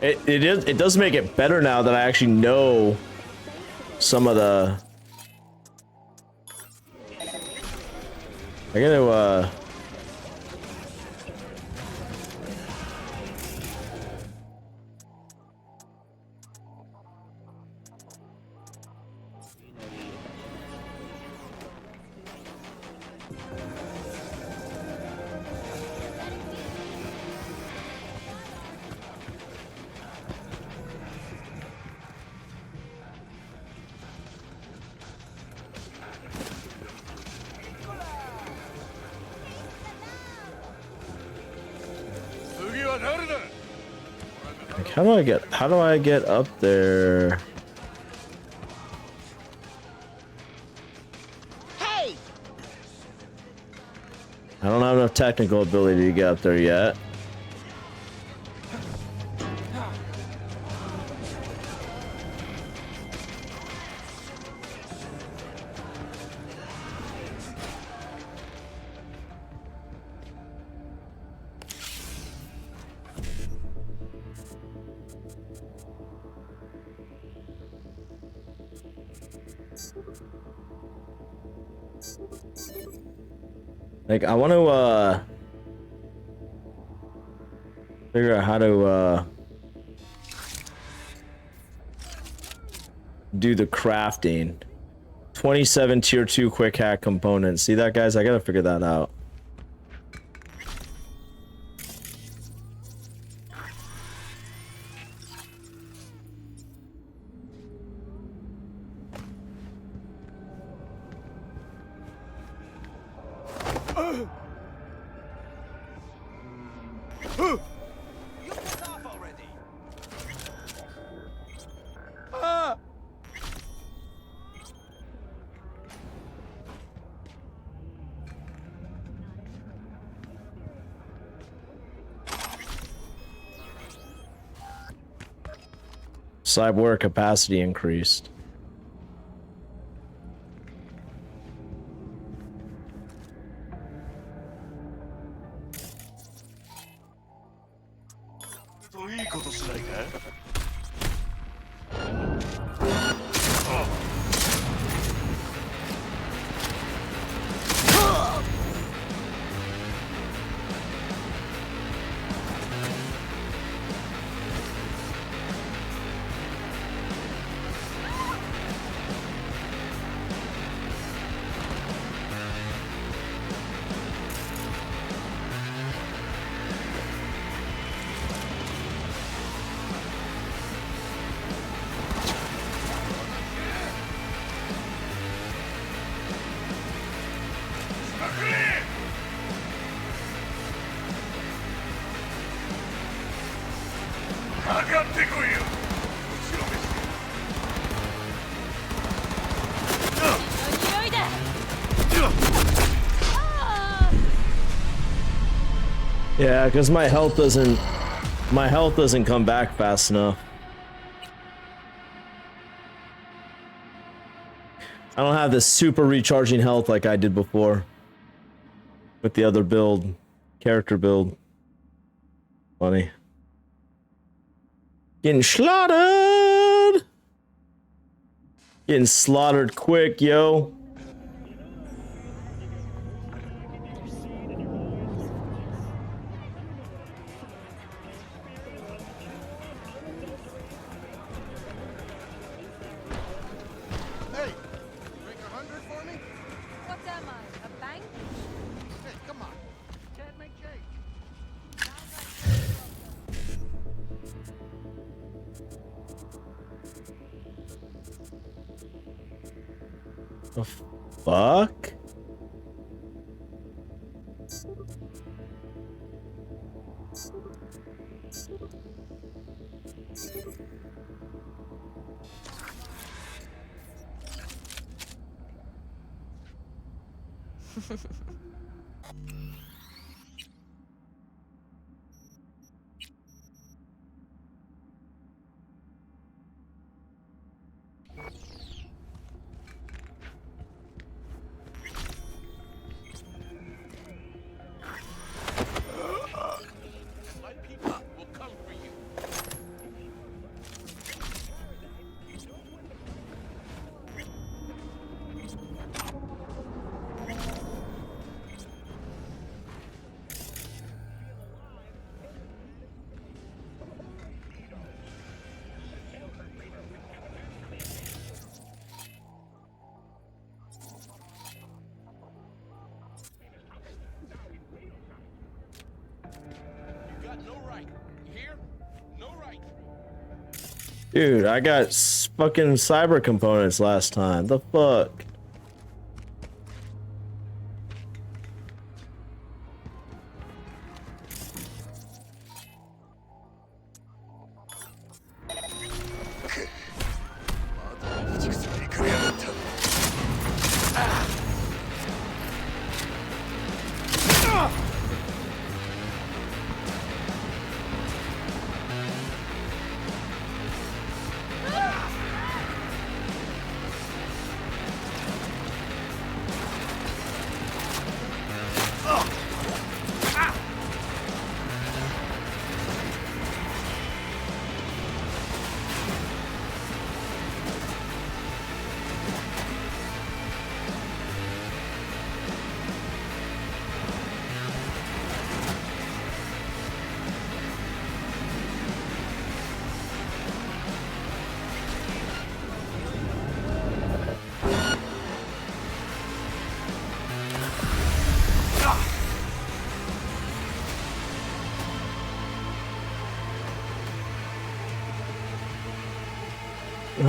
S2: It does make it better now that I actually know some of the. I gotta like, how do I get up there?
S12: Hey!
S2: I don't have enough technical ability to get up there yet. Like, I want to, figure out how to, do the crafting. 27 tier 2 quick hack components. See that, guys? I gotta figure that out. Cyborg capacity increased. Yeah, because my health doesn't come back fast enough. I don't have this super recharging health like I did before with the other build, character build. Funny. Getting slaughtered! Getting slaughtered quick, yo.
S14: Hey, make 100 for me?
S12: What am I, a bank?
S14: Hey, come on. Can't make change.
S2: The fuck?
S4: My people will come for you. You got no right. You hear? No right.
S2: Dude, I got fucking cyber components last time. The fuck?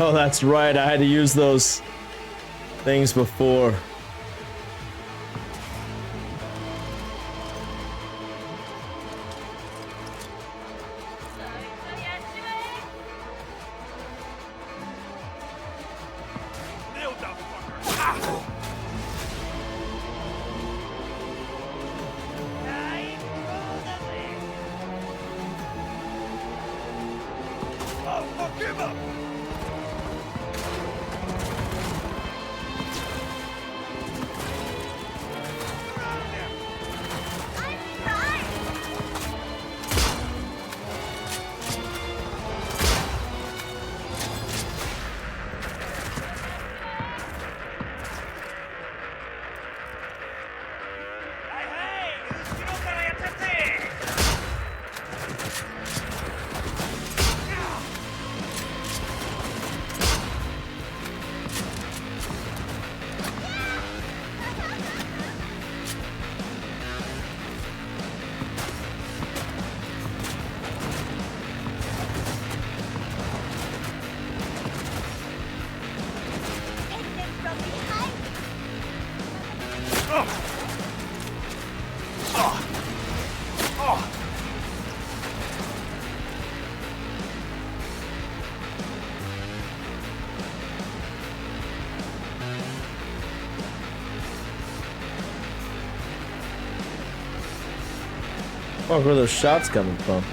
S2: Oh, that's right. I had to use those things before. Oh, where are those shots coming from?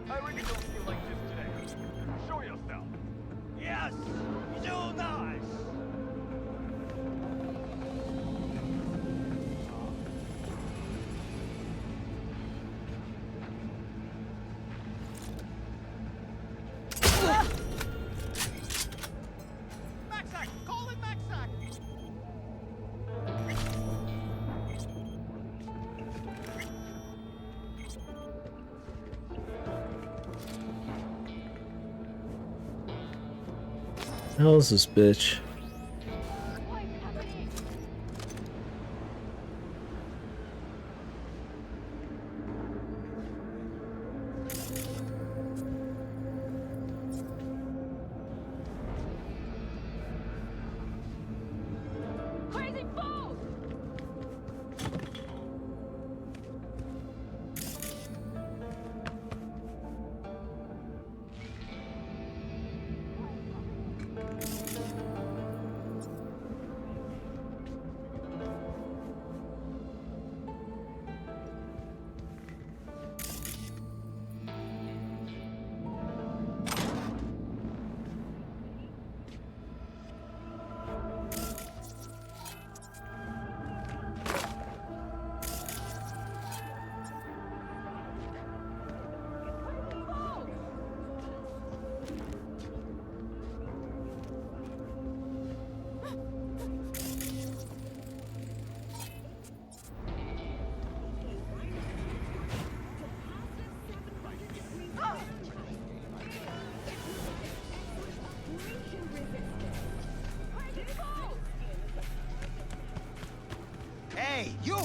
S4: I really don't feel like this today. Show yourself. Yes, so nice. Maxac, call it Maxac.
S2: The hell is this bitch?
S14: Hey, you!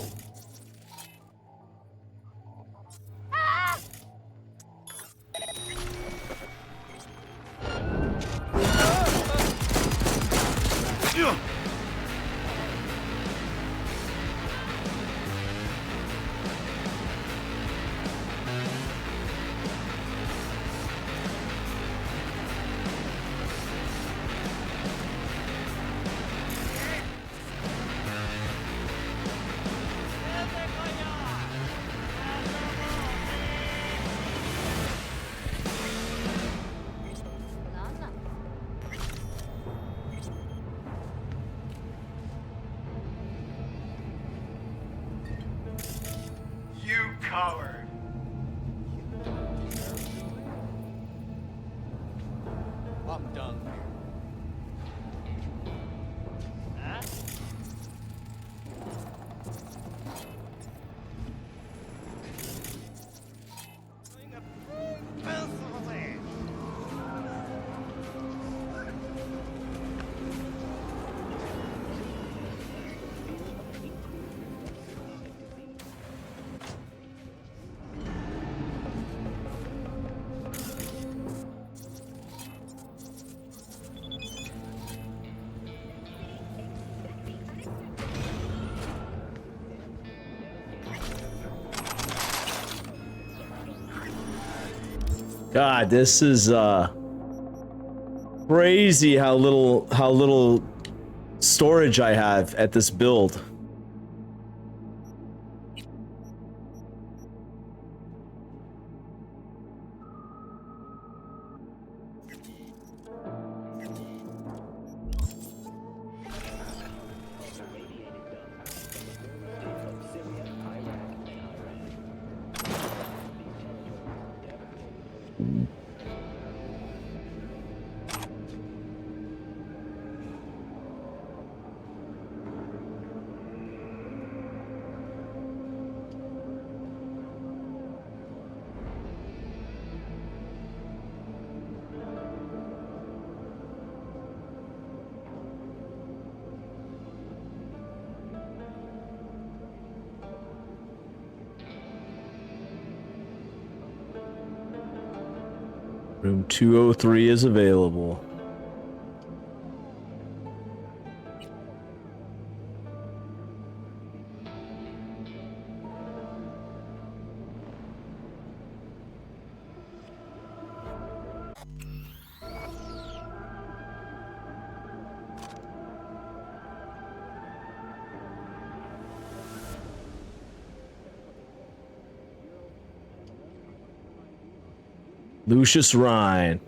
S4: You coward.
S14: I'm done. Huh?
S2: God, this is crazy how little storage I have at this build. Room 203 is available. Lucius Rhine.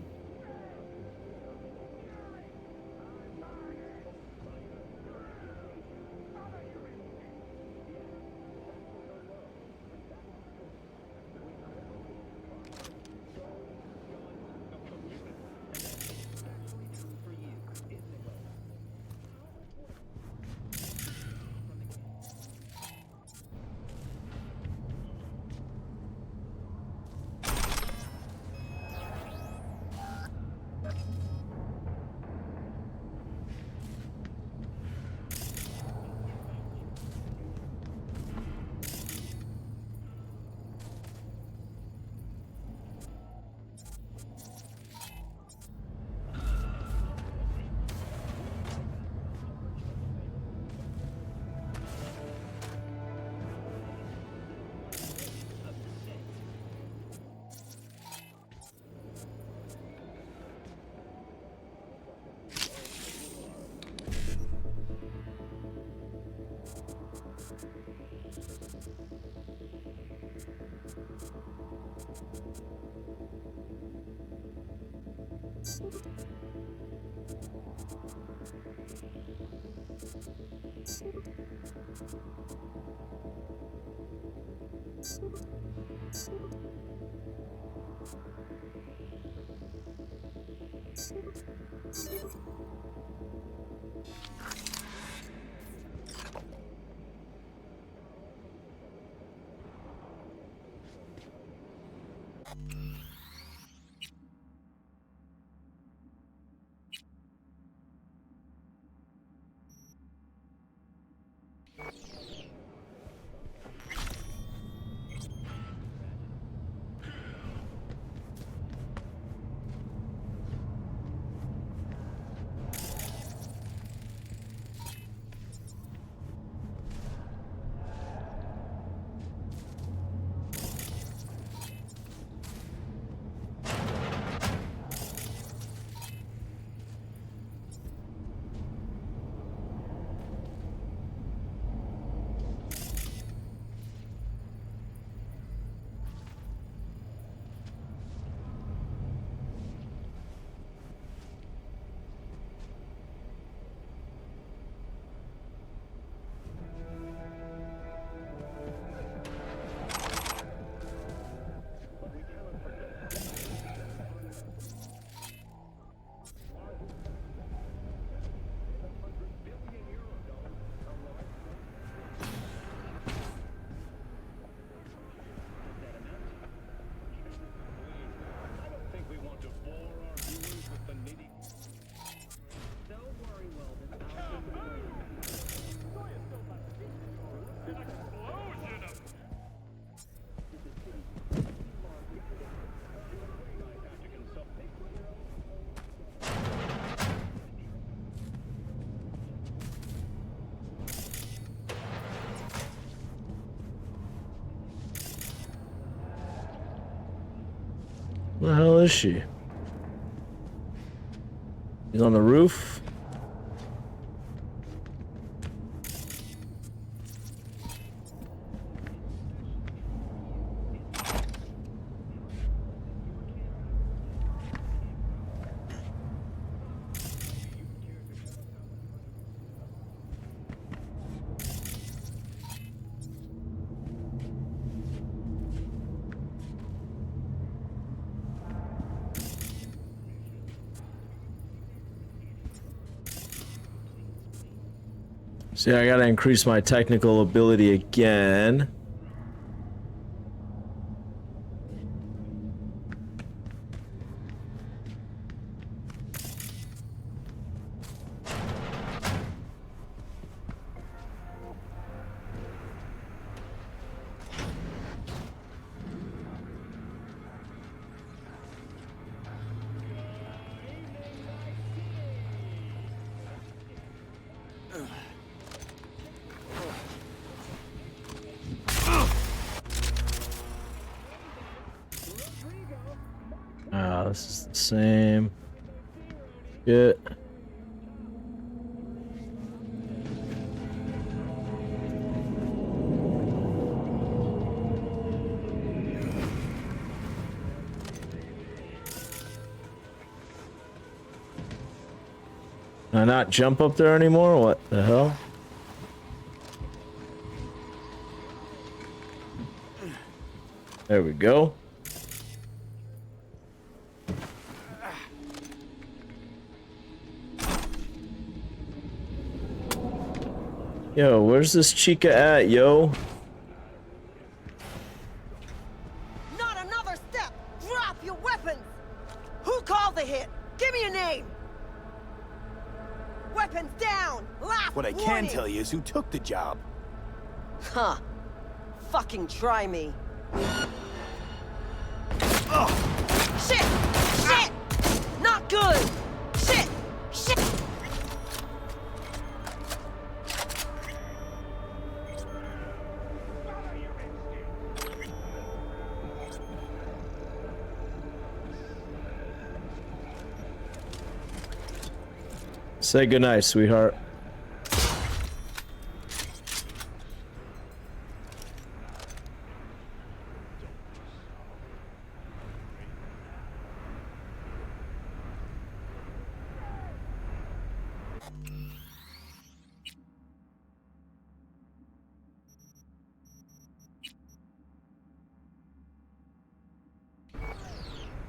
S2: Where the hell is she? She's on the roof. See, I gotta increase my technical ability again. This is the same. Shit. Can I not jump up there anymore? What the hell? There we go. Yo, where's this chica at, yo?
S5: Not another step! Drop your weapons! Who called the hit? Give me a name! Weapons down! Last
S18: What I can
S5: warning.
S18: tell you is who took the job.
S5: Huh. Fucking try me. Shit! Shit! Not good! Shit! Shit!
S2: Say goodnight, sweetheart.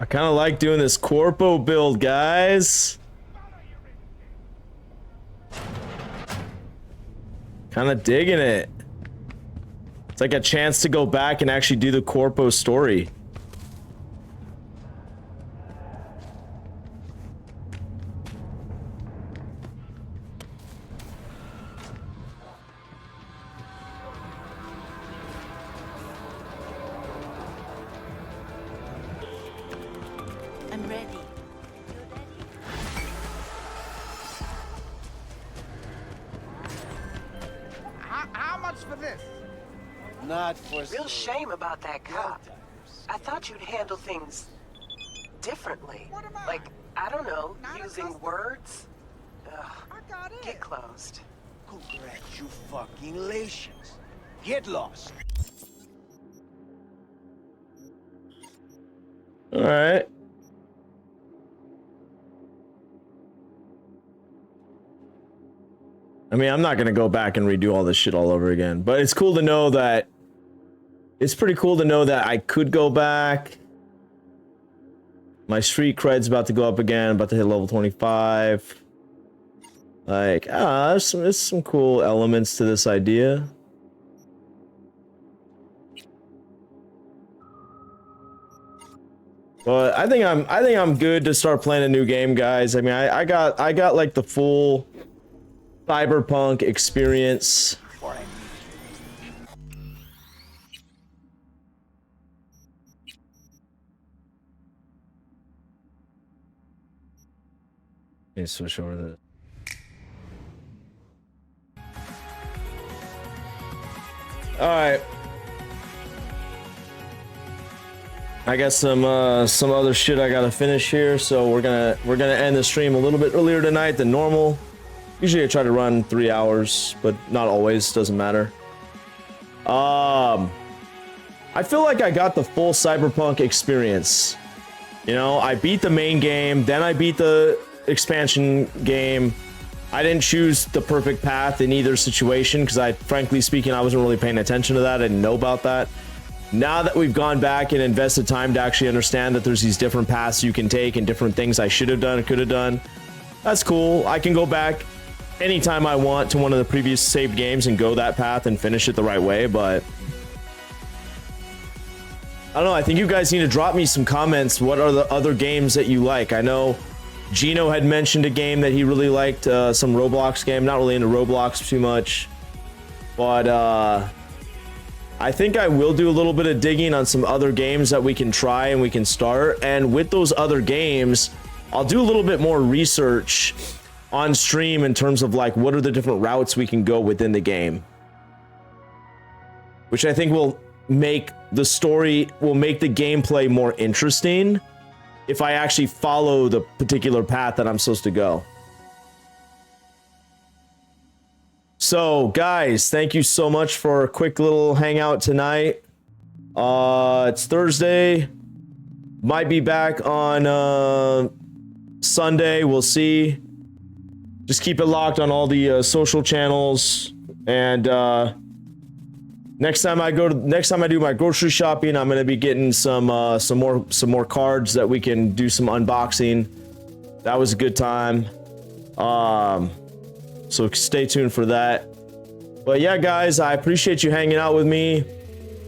S2: I kind of like doing this corpo build, guys. Kind of digging it. It's like a chance to go back and actually do the corpo story.
S5: I'm ready.
S14: How much for this?
S18: Not for
S5: Real shame about that cop. I thought you'd handle things differently. Like, I don't know, using words? Ugh, get closed.
S18: Congratulations. Get lost.
S2: All right. I mean, I'm not gonna go back and redo all this shit all over again, but it's cool to know that. It's pretty cool to know that I could go back. My street cred's about to go up again, about to hit level 25. Like, there's some cool elements to this idea. But I think I'm good to start playing a new game, guys. I mean, I got like the full Cyberpunk experience. Let me switch over to all right. I got some other shit I gotta finish here, so we're gonna end the stream a little bit earlier tonight than normal. Usually I try to run 3 hours, but not always. Doesn't matter. I feel like I got the full Cyberpunk experience. You know, I beat the main game, then I beat the expansion game. I didn't choose the perfect path in either situation because frankly speaking, I wasn't really paying attention to that. I didn't know about that. Now that we've gone back and invested time to actually understand that there's these different paths you can take and different things I should have done, could have done, that's cool. I can go back anytime I want to one of the previous saved games and go that path and finish it the right way, but I don't know. I think you guys need to drop me some comments. What are the other games that you like? I know Gino had mentioned a game that he really liked, some Roblox game. Not really into Roblox too much, but I think I will do a little bit of digging on some other games that we can try and we can start. And with those other games, I'll do a little bit more research on stream in terms of like what are the different routes we can go within the game, which I think will make the story, will make the gameplay more interesting if I actually follow the particular path that I'm supposed to go. So guys, thank you so much for a quick little hangout tonight. It's Thursday. Might be back on Sunday. We'll see. Just keep it locked on all the social channels. And next time I do my grocery shopping, I'm gonna be getting some more cards that we can do some unboxing. That was a good time. So stay tuned for that. But yeah, guys, I appreciate you hanging out with me.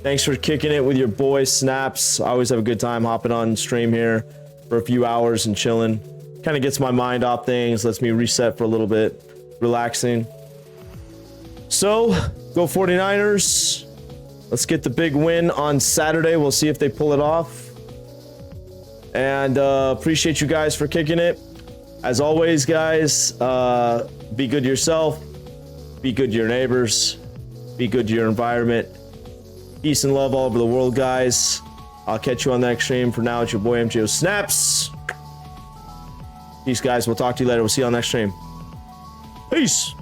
S2: Thanks for kicking it with your boy Snaps. I always have a good time hopping on stream here for a few hours and chilling. Kind of gets my mind off things, lets me reset for a little bit, relaxing. So, go 49ers. Let's get the big win on Saturday. We'll see if they pull it off. And appreciate you guys for kicking it. As always, guys, be good to yourself, be good to your neighbors, be good to your environment. Peace and love all over the world, guys. I'll catch you on the next stream. For now, it's your boy MJO Snaps. Peace, guys. We'll talk to you later. We'll see you on the next stream. Peace.